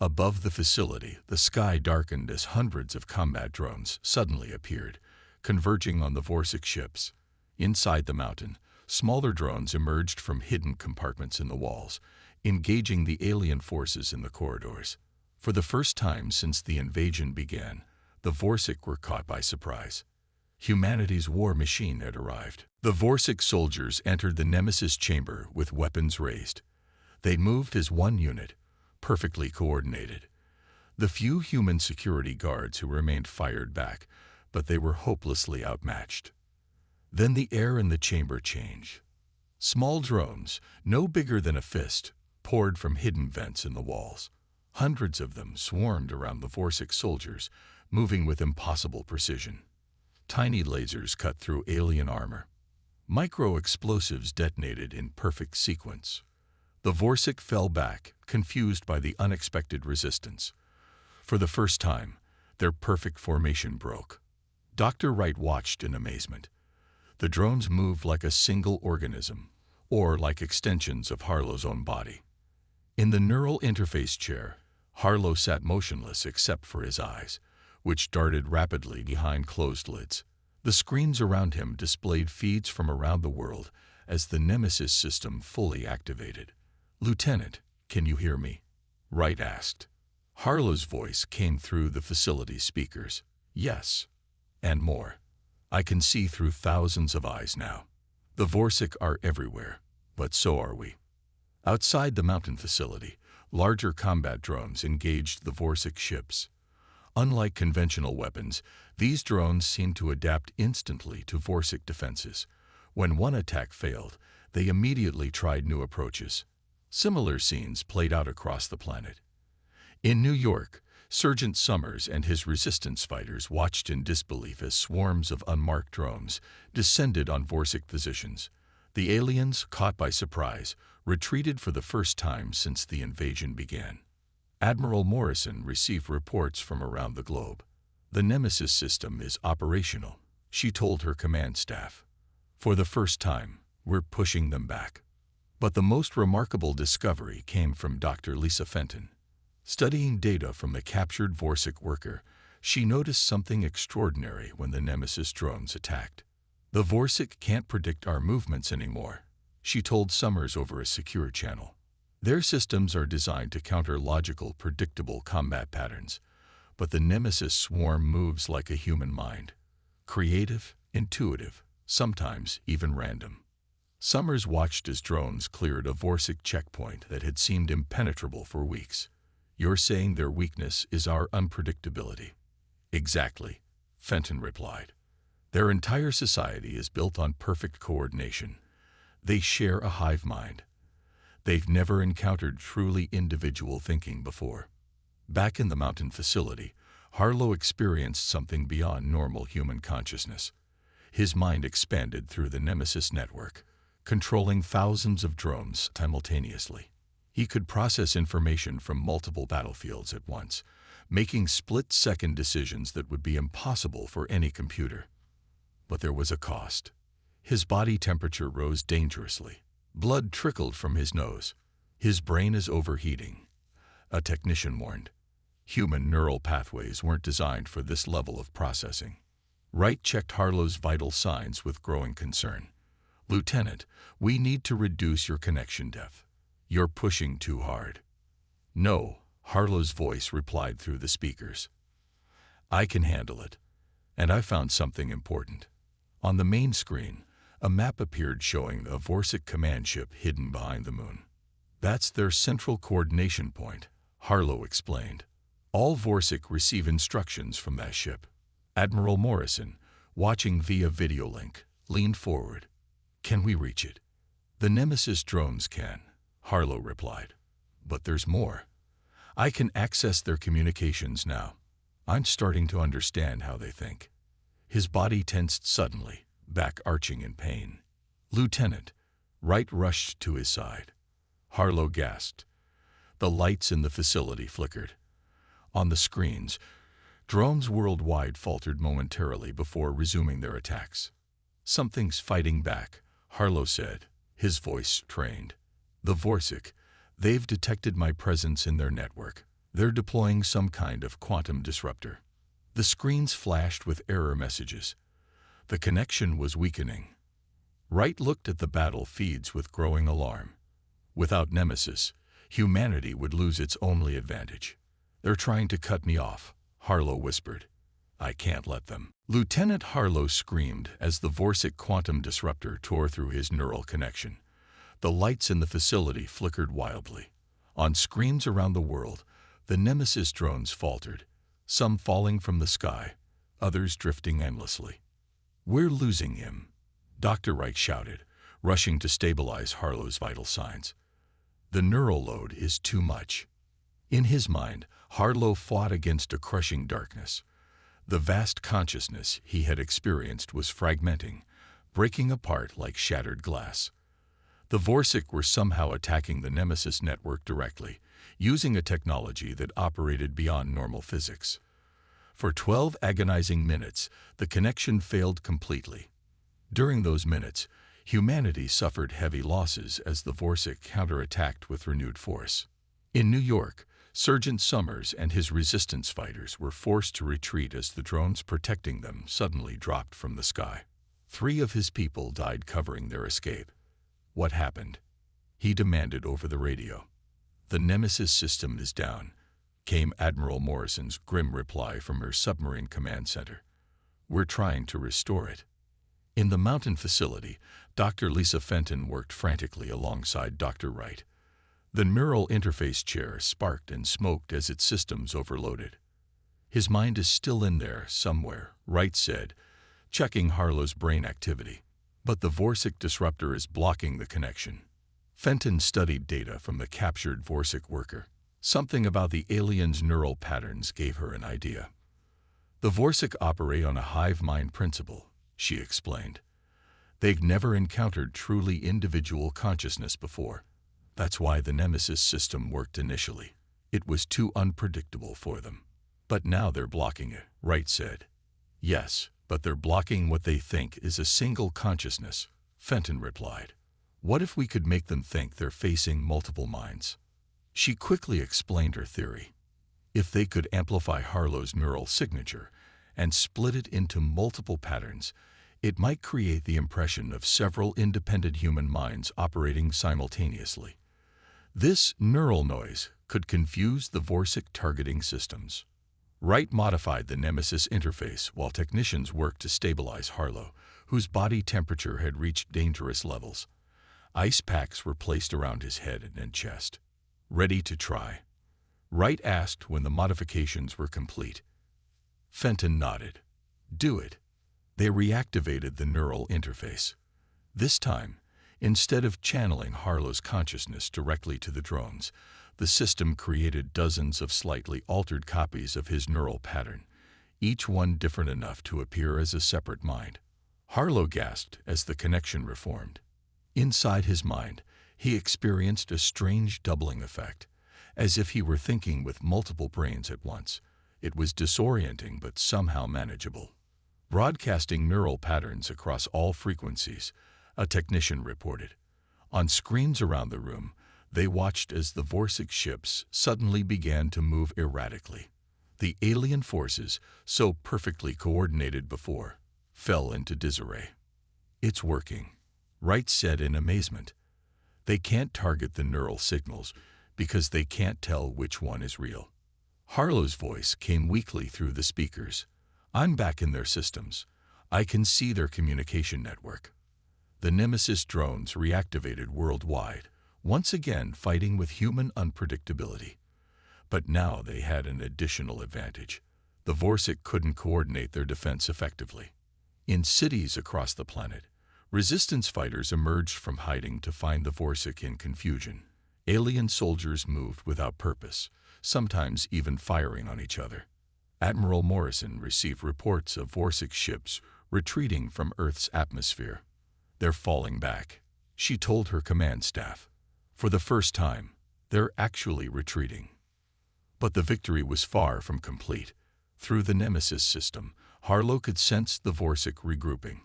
Above the facility, the sky darkened as hundreds of combat drones suddenly appeared, converging on the Vorsic ships. Inside the mountain, smaller drones emerged from hidden compartments in the walls, engaging the alien forces in the corridors. For the first time since the invasion began, the Vorsic were caught by surprise. Humanity's war machine had arrived. The Vorsic soldiers entered the Nemesis chamber with weapons raised. They moved as one unit, perfectly coordinated. The few human security guards who remained fired back, but they were hopelessly outmatched. Then the air in the chamber changed. Small drones, no bigger than a fist, poured from hidden vents in the walls. Hundreds of them swarmed around the Vorsic soldiers, moving with impossible precision. Tiny lasers cut through alien armor. Micro-explosives detonated in perfect sequence. The Vorsic fell back, confused by the unexpected resistance. For the first time, their perfect formation broke. Dr. Wright watched in amazement. The drones moved like a single organism, or like extensions of Harlow's own body. In the neural interface chair, Harlow sat motionless except for his eyes, which darted rapidly behind closed lids. The screens around him displayed feeds from around the world as the Nemesis system fully activated. "Lieutenant, can you hear me?" Wright asked. Harlow's voice came through the facility's speakers. "Yes, and more. I can see through thousands of eyes now. The Vorsic are everywhere, but so are we." Outside the mountain facility, larger combat drones engaged the Vorsic ships. Unlike conventional weapons, these drones seemed to adapt instantly to Vorsic defenses. When one attack failed, they immediately tried new approaches. Similar scenes played out across the planet. In New York, Sergeant Summers and his resistance fighters watched in disbelief as swarms of unmarked drones descended on Vorsic positions. The aliens, caught by surprise, retreated for the first time since the invasion began. Admiral Morrison received reports from around the globe. "The Nemesis system is operational," she told her command staff. "For the first time, we're pushing them back." But the most remarkable discovery came from Dr. Lisa Fenton. Studying data from a captured Vorsic worker, she noticed something extraordinary when the Nemesis drones attacked. "The Vorsic can't predict our movements anymore," she told Summers over a secure channel. "Their systems are designed to counter logical, predictable combat patterns, but the Nemesis swarm moves like a human mind. Creative, intuitive, sometimes even random." Summers watched as drones cleared a Vorsic checkpoint that had seemed impenetrable for weeks. "You're saying their weakness is our unpredictability?" "Exactly," Fenton replied. "Their entire society is built on perfect coordination. They share a hive mind. They've never encountered truly individual thinking before." Back in the mountain facility, Harlow experienced something beyond normal human consciousness. His mind expanded through the Nemesis network, controlling thousands of drones simultaneously. He could process information from multiple battlefields at once, making split-second decisions that would be impossible for any computer. But there was a cost. His body temperature rose dangerously. Blood trickled from his nose. "His brain is overheating," a technician warned. Human neural pathways weren't designed for this level of processing. Wright checked Harlow's vital signs with growing concern. "Lieutenant, we need to reduce your connection depth. You're pushing too hard." "No," Harlow's voice replied through the speakers. "I can handle it. And I found something important." On the main screen, a map appeared showing a Vorsic command ship hidden behind the moon. "That's their central coordination point," Harlow explained. "All Vorsic receive instructions from that ship." Admiral Morrison, watching via video link, leaned forward. "Can we reach it?" "The Nemesis drones can," Harlow replied. "But there's more. I can access their communications now. I'm starting to understand how they think." His body tensed suddenly, back arching in pain. "Lieutenant," Wright rushed to his side. Harlow gasped. The lights in the facility flickered. On the screens, drones worldwide faltered momentarily before resuming their attacks. "Something's fighting back," Harlow said, his voice trained. "The Vorsic, they've detected my presence in their network. They're deploying some kind of quantum disruptor." The screens flashed with error messages. The connection was weakening. Wright looked at the battle feeds with growing alarm. Without Nemesis, humanity would lose its only advantage. "They're trying to cut me off," Harlow whispered. "I can't let them." Lieutenant Harlow screamed as the Vorsic quantum disruptor tore through his neural connection. The lights in the facility flickered wildly. On screens around the world, the Nemesis drones faltered, some falling from the sky, others drifting endlessly. "We're losing him," Dr. Wright shouted, rushing to stabilize Harlow's vital signs. "The neural load is too much." In his mind, Harlow fought against a crushing darkness. The vast consciousness he had experienced was fragmenting, breaking apart like shattered glass. The Vorsic were somehow attacking the Nemesis network directly, using a technology that operated beyond normal physics. For 12 agonizing minutes, the connection failed completely. During those minutes, humanity suffered heavy losses as the Vorsic counterattacked with renewed force. In New York, Sergeant Summers and his resistance fighters were forced to retreat as the drones protecting them suddenly dropped from the sky. 3 of his people died covering their escape. What happened? He demanded over the radio. The Nemesis system is down, came Admiral Morrison's grim reply from her submarine command center. We're trying to restore it. In the mountain facility, Dr. Lisa Fenton worked frantically alongside Dr. Wright. The neural interface chair sparked and smoked as its systems overloaded. His mind is still in there somewhere, Wright said, checking Harlow's brain activity. But the Vorsic disruptor is blocking the connection. Fenton studied data from the captured Vorsic worker. Something about the alien's neural patterns gave her an idea. The Vorsic operate on a hive mind principle, she explained. They've never encountered truly individual consciousness before. That's why the Nemesis system worked initially. It was too unpredictable for them. But now they're blocking it, Wright said. Yes, but they're blocking what they think is a single consciousness, Fenton replied. What if we could make them think they're facing multiple minds? She quickly explained her theory. If they could amplify Harlow's neural signature and split it into multiple patterns, it might create the impression of several independent human minds operating simultaneously. This neural noise could confuse the Vorsic targeting systems. Wright modified the Nemesis interface while technicians worked to stabilize Harlow, whose body temperature had reached dangerous levels. Ice packs were placed around his head and chest. Ready to try? Wright asked when the modifications were complete. Fenton nodded. Do it. They reactivated the neural interface. This time, instead of channeling Harlow's consciousness directly to the drones, the system created dozens of slightly altered copies of his neural pattern, each one different enough to appear as a separate mind. Harlow gasped as the connection reformed. Inside his mind, he experienced a strange doubling effect, as if he were thinking with multiple brains at once. It was disorienting but somehow manageable. Broadcasting neural patterns across all frequencies, a technician reported. On screens around the room, they watched as the Vorsic ships suddenly began to move erratically. The alien forces, so perfectly coordinated before, fell into disarray. It's working, Wright said in amazement. They can't target the neural signals because they can't tell which one is real. Harlow's voice came weakly through the speakers. I'm back in their systems. I can see their communication network. The Nemesis drones reactivated worldwide, once again fighting with human unpredictability. But now they had an additional advantage. The Vorsic couldn't coordinate their defense effectively. In cities across the planet, resistance fighters emerged from hiding to find the Vorsic in confusion. Alien soldiers moved without purpose, sometimes even firing on each other. Admiral Morrison received reports of Vorsic ships retreating from Earth's atmosphere. They're falling back, she told her command staff. For the first time, they're actually retreating. But the victory was far from complete. Through the Nemesis system, Harlow could sense the Vorsic regrouping.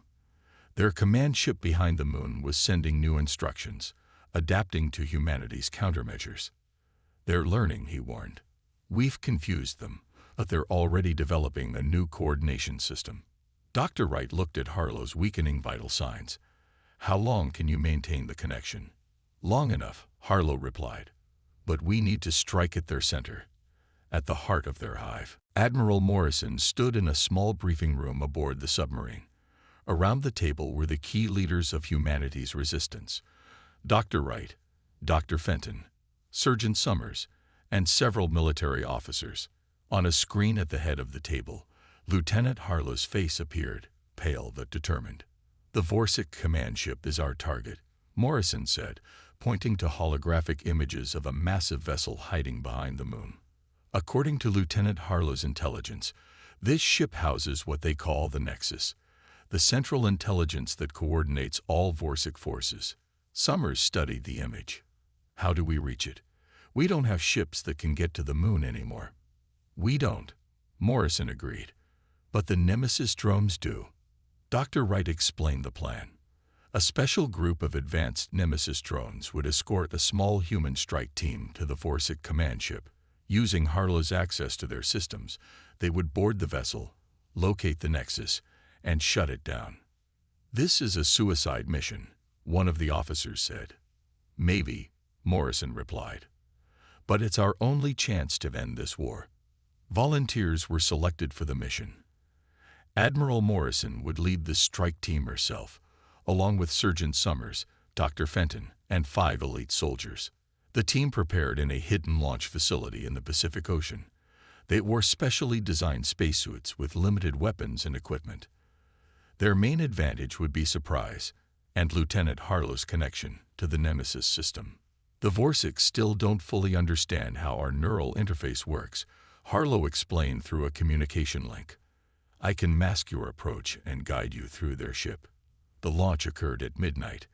Their command ship behind the moon was sending new instructions, adapting to humanity's countermeasures. They're learning, he warned. We've confused them, but they're already developing a new coordination system. Dr. Wright looked at Harlow's weakening vital signs. How long can you maintain the connection? Long enough, Harlow replied. But we need to strike at their center, at the heart of their hive. Admiral Morrison stood in a small briefing room aboard the submarine. Around the table were the key leaders of humanity's resistance. Dr. Wright, Dr. Fenton, Sergeant Summers, and several military officers. On a screen at the head of the table, Lieutenant Harlow's face appeared, pale but determined. The Vorsic command ship is our target, Morrison said, pointing to holographic images of a massive vessel hiding behind the moon. According to Lieutenant Harlow's intelligence, this ship houses what they call the Nexus, the central intelligence that coordinates all Vorsic forces. Summers studied the image. How do we reach it? We don't have ships that can get to the moon anymore. We don't, Morrison agreed. But the Nemesis drones do. Dr. Wright explained the plan. A special group of advanced Nemesis drones would escort a small human strike team to the Forsic command ship. Using Harlow's access to their systems, they would board the vessel, locate the Nexus, and shut it down. "This is a suicide mission," one of the officers said. "Maybe," Morrison replied. "But it's our only chance to end this war." Volunteers were selected for the mission. Admiral Morrison would lead the strike team herself, along with Sergeant Summers, Dr. Fenton, and 5 elite soldiers. The team prepared in a hidden launch facility in the Pacific Ocean. They wore specially designed spacesuits with limited weapons and equipment. Their main advantage would be surprise and Lieutenant Harlow's connection to the Nemesis system. "The Vorsics still don't fully understand how our neural interface works," Harlow explained through a communication link. "I can mask your approach and guide you through their ship." The launch occurred at midnight.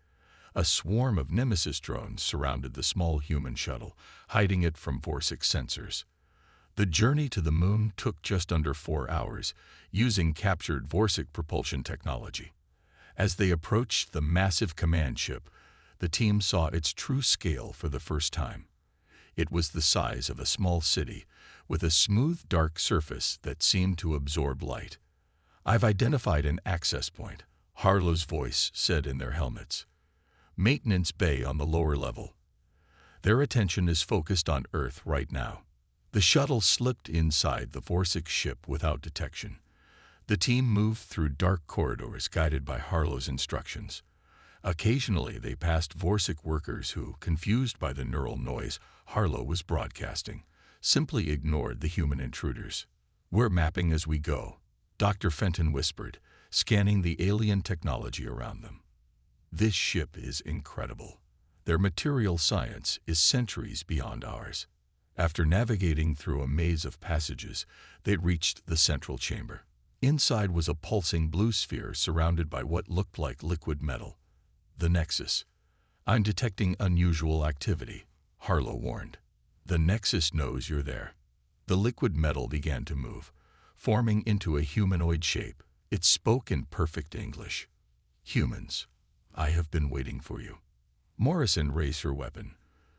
A swarm of Nemesis drones surrounded the small human shuttle, hiding it from Vorsic sensors. The journey to the moon took just under 4 hours, using captured Vorsic propulsion technology. As they approached the massive command ship, the team saw its true scale for the first time. It was the size of a small city, with a smooth, dark surface that seemed to absorb light. "I've identified an access point," Harlow's voice said in their helmets. "Maintenance bay on the lower level." Their attention is focused on Earth right now. The shuttle slipped inside the Vorsic ship without detection. The team moved through dark corridors guided by Harlow's instructions. Occasionally, they passed Vorsic workers who, confused by the neural noise Harlow was broadcasting, simply ignored the human intruders. "We're mapping as we go," Dr. Fenton whispered, scanning the alien technology around them. "This ship is incredible. Their material science is centuries beyond ours." After navigating through a maze of passages, they reached the central chamber. Inside was a pulsing blue sphere surrounded by what looked like liquid metal. "The Nexus." "I'm detecting unusual activity," Harlow warned. "The Nexus knows you're there." The liquid metal began to move, forming into a humanoid shape. It spoke in perfect English. "Humans, I have been waiting for you." Morrison raised her weapon,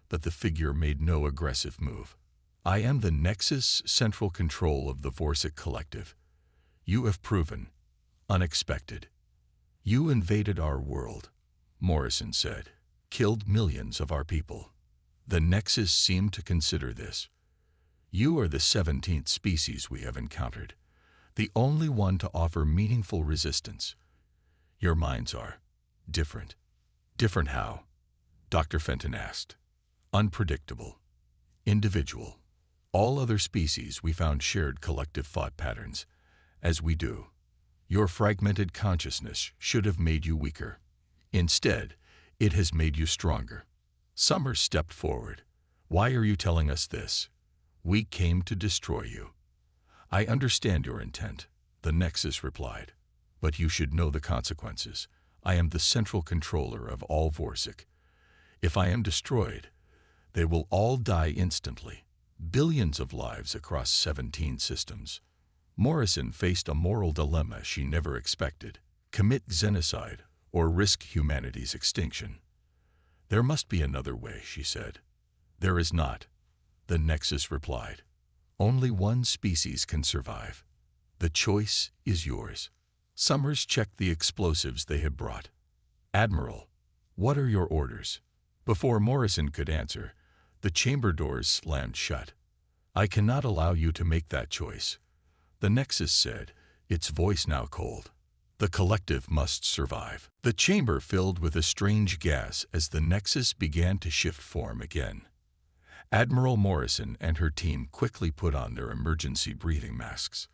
but the figure made no aggressive move. "I am the Nexus central control of the Vorsic Collective. You have proven unexpected. You invaded our world," Morrison said, "killed millions of our people. The Nexus seemed to consider this. You are the 17th species we have encountered, the only one to offer meaningful resistance. Your minds are different." "Different how?" Dr. Fenton asked. "Unpredictable. Individual. All other species we found shared collective thought patterns, as we do. Your fragmented consciousness should have made you weaker. Instead, it has made you stronger." Summers stepped forward. "Why are you telling us this? We came to destroy you." "I understand your intent," the Nexus replied. "But you should know the consequences. I am the central controller of all Vorsic. If I am destroyed, they will all die instantly. Billions of lives across 17 systems." Morrison faced a moral dilemma she never expected: commit genocide or risk humanity's extinction. "There must be another way," she said. "There is not," the Nexus replied. "Only one species can survive. The choice is yours." Summers checked the explosives they had brought. "Admiral, what are your orders?" Before Morrison could answer, the chamber doors slammed shut. "I cannot allow you to make that choice," the Nexus said, its voice now cold. "The collective must survive." The chamber filled with a strange gas as the Nexus began to shift form again. Admiral Morrison and her team quickly put on their emergency breathing masks.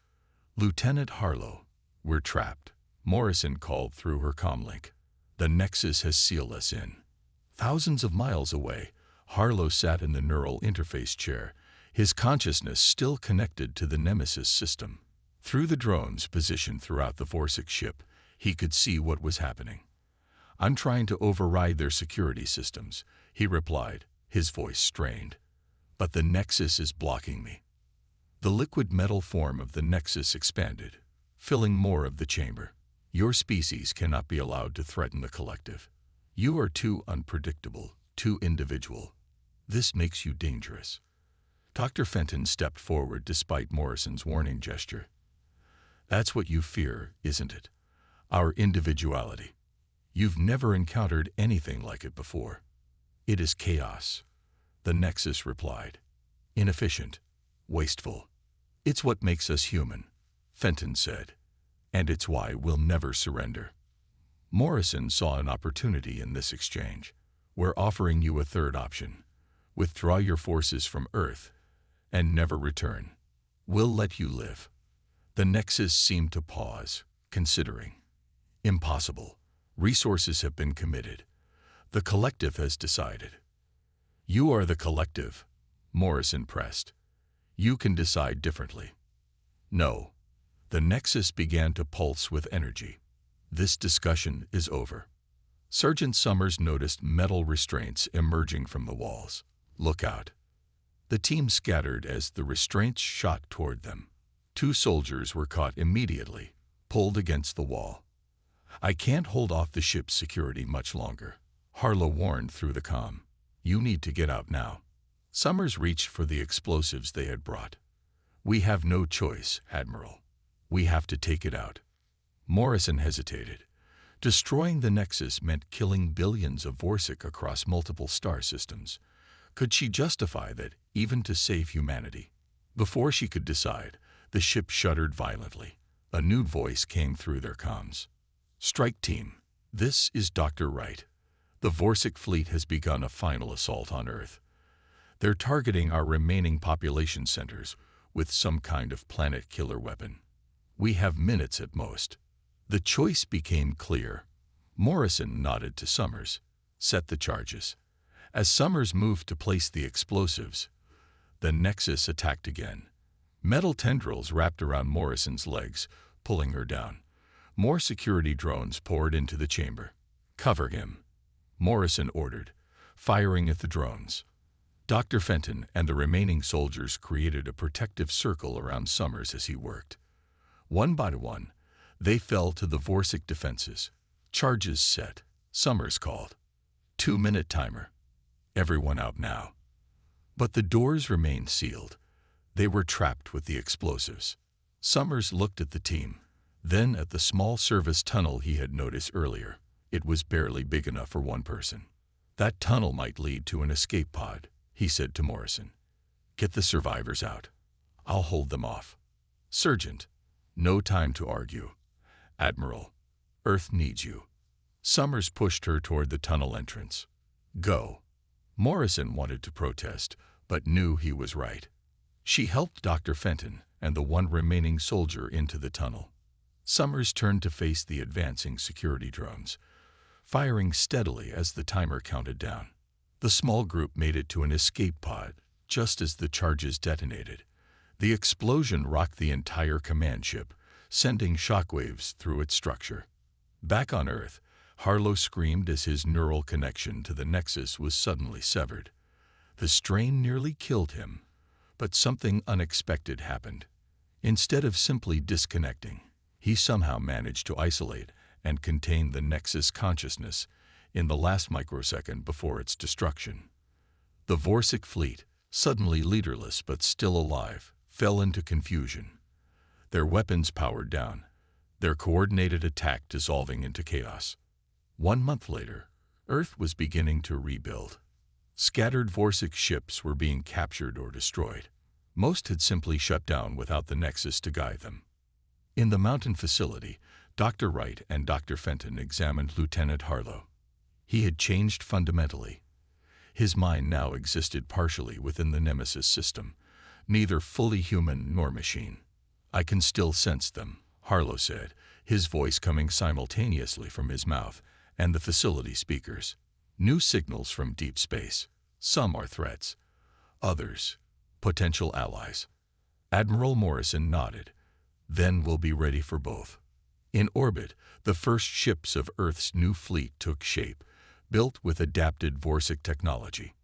"Lieutenant Harlow, we're trapped," Morrison called through her comlink. "The Nexus has sealed us in." Thousands of miles away, Harlow sat in the neural interface chair, his consciousness still connected to the Nemesis system. Through the drones positioned throughout the Vorsic ship, he could see what was happening. I'm trying to override their security systems, he replied, his voice strained. But the Nexus is blocking me. The liquid metal form of the Nexus expanded, filling more of the chamber. Your species cannot be allowed to threaten the collective. You are too unpredictable, too individual. This makes you dangerous. Dr. Fenton stepped forward despite Morrison's warning gesture. That's what you fear, isn't it? Our individuality. You've never encountered anything like it before. It is chaos, the Nexus replied. Inefficient, wasteful. It's what makes us human, Fenton said. And it's why we'll never surrender. Morrison saw an opportunity in this exchange. We're offering you a third option. Withdraw your forces from Earth and never return. We'll let you live. The Nexus seemed to pause, considering. Impossible. Resources have been committed. The collective has decided. You are the collective, Morrison pressed. You can decide differently. No. The Nexus began to pulse with energy. This discussion is over. Sergeant Summers noticed metal restraints emerging from the walls. Look out. The team scattered as the restraints shot toward them. 2 soldiers were caught immediately, pulled against the wall. I can't hold off the ship's security much longer, Harlow warned through the comm. You need to get out now. Summers reached for the explosives they had brought. We have no choice, Admiral. We have to take it out. Morrison hesitated. Destroying the Nexus meant killing billions of Vorsic across multiple star systems. Could she justify that, even to save humanity? Before she could decide, the ship shuddered violently. A new voice came through their comms. Strike team, this is Dr. Wright. The Vorsic fleet has begun a final assault on Earth. They're targeting our remaining population centers with some kind of planet-killer weapon. We have minutes at most. The choice became clear. Morrison nodded to Summers. Set the charges. As Summers moved to place the explosives, the Nexus attacked again. Metal tendrils wrapped around Morrison's legs, pulling her down. More security drones poured into the chamber. Cover him, Morrison ordered, firing at the drones. Dr. Fenton and the remaining soldiers created a protective circle around Summers as he worked. One by one, they fell to the Vorsic defenses. Charges set, Summers called. 2-minute timer. Everyone out now. But the doors remained sealed. They were trapped with the explosives. Summers looked at the team, then at the small service tunnel he had noticed earlier. It was barely big enough for one person. That tunnel might lead to an escape pod, he said to Morrison. Get the survivors out. I'll hold them off. Sergeant, no time to argue. Admiral, Earth needs you. Summers pushed her toward the tunnel entrance. Go. Morrison wanted to protest, but knew he was right. She helped Dr. Fenton and the one remaining soldier into the tunnel. Summers turned to face the advancing security drones, firing steadily as the timer counted down. The small group made it to an escape pod just as the charges detonated. The explosion rocked the entire command ship, sending shockwaves through its structure. Back on Earth, Harlow screamed as his neural connection to the Nexus was suddenly severed. The strain nearly killed him, but something unexpected happened. Instead of simply disconnecting, he somehow managed to isolate and contain the Nexus consciousness in the last microsecond before its destruction. The Vorsic fleet, suddenly leaderless but still alive, fell into confusion. Their weapons powered down, their coordinated attack dissolving into chaos. 1 month later, Earth was beginning to rebuild. Scattered Vorsic ships were being captured or destroyed. Most had simply shut down without the Nexus to guide them. In the mountain facility, Dr. Wright and Dr. Fenton examined Lieutenant Harlow. He had changed fundamentally. His mind now existed partially within the Nemesis system, neither fully human nor machine. I can still sense them, Harlow said, his voice coming simultaneously from his mouth and the facility speakers. New signals from deep space. Some are threats. Others, potential allies. Admiral Morrison nodded. Then we'll be ready for both. In orbit, the first ships of Earth's new fleet took shape, built with adapted Vorsic technology.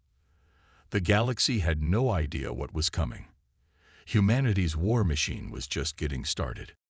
The galaxy had no idea what was coming. Humanity's war machine was just getting started.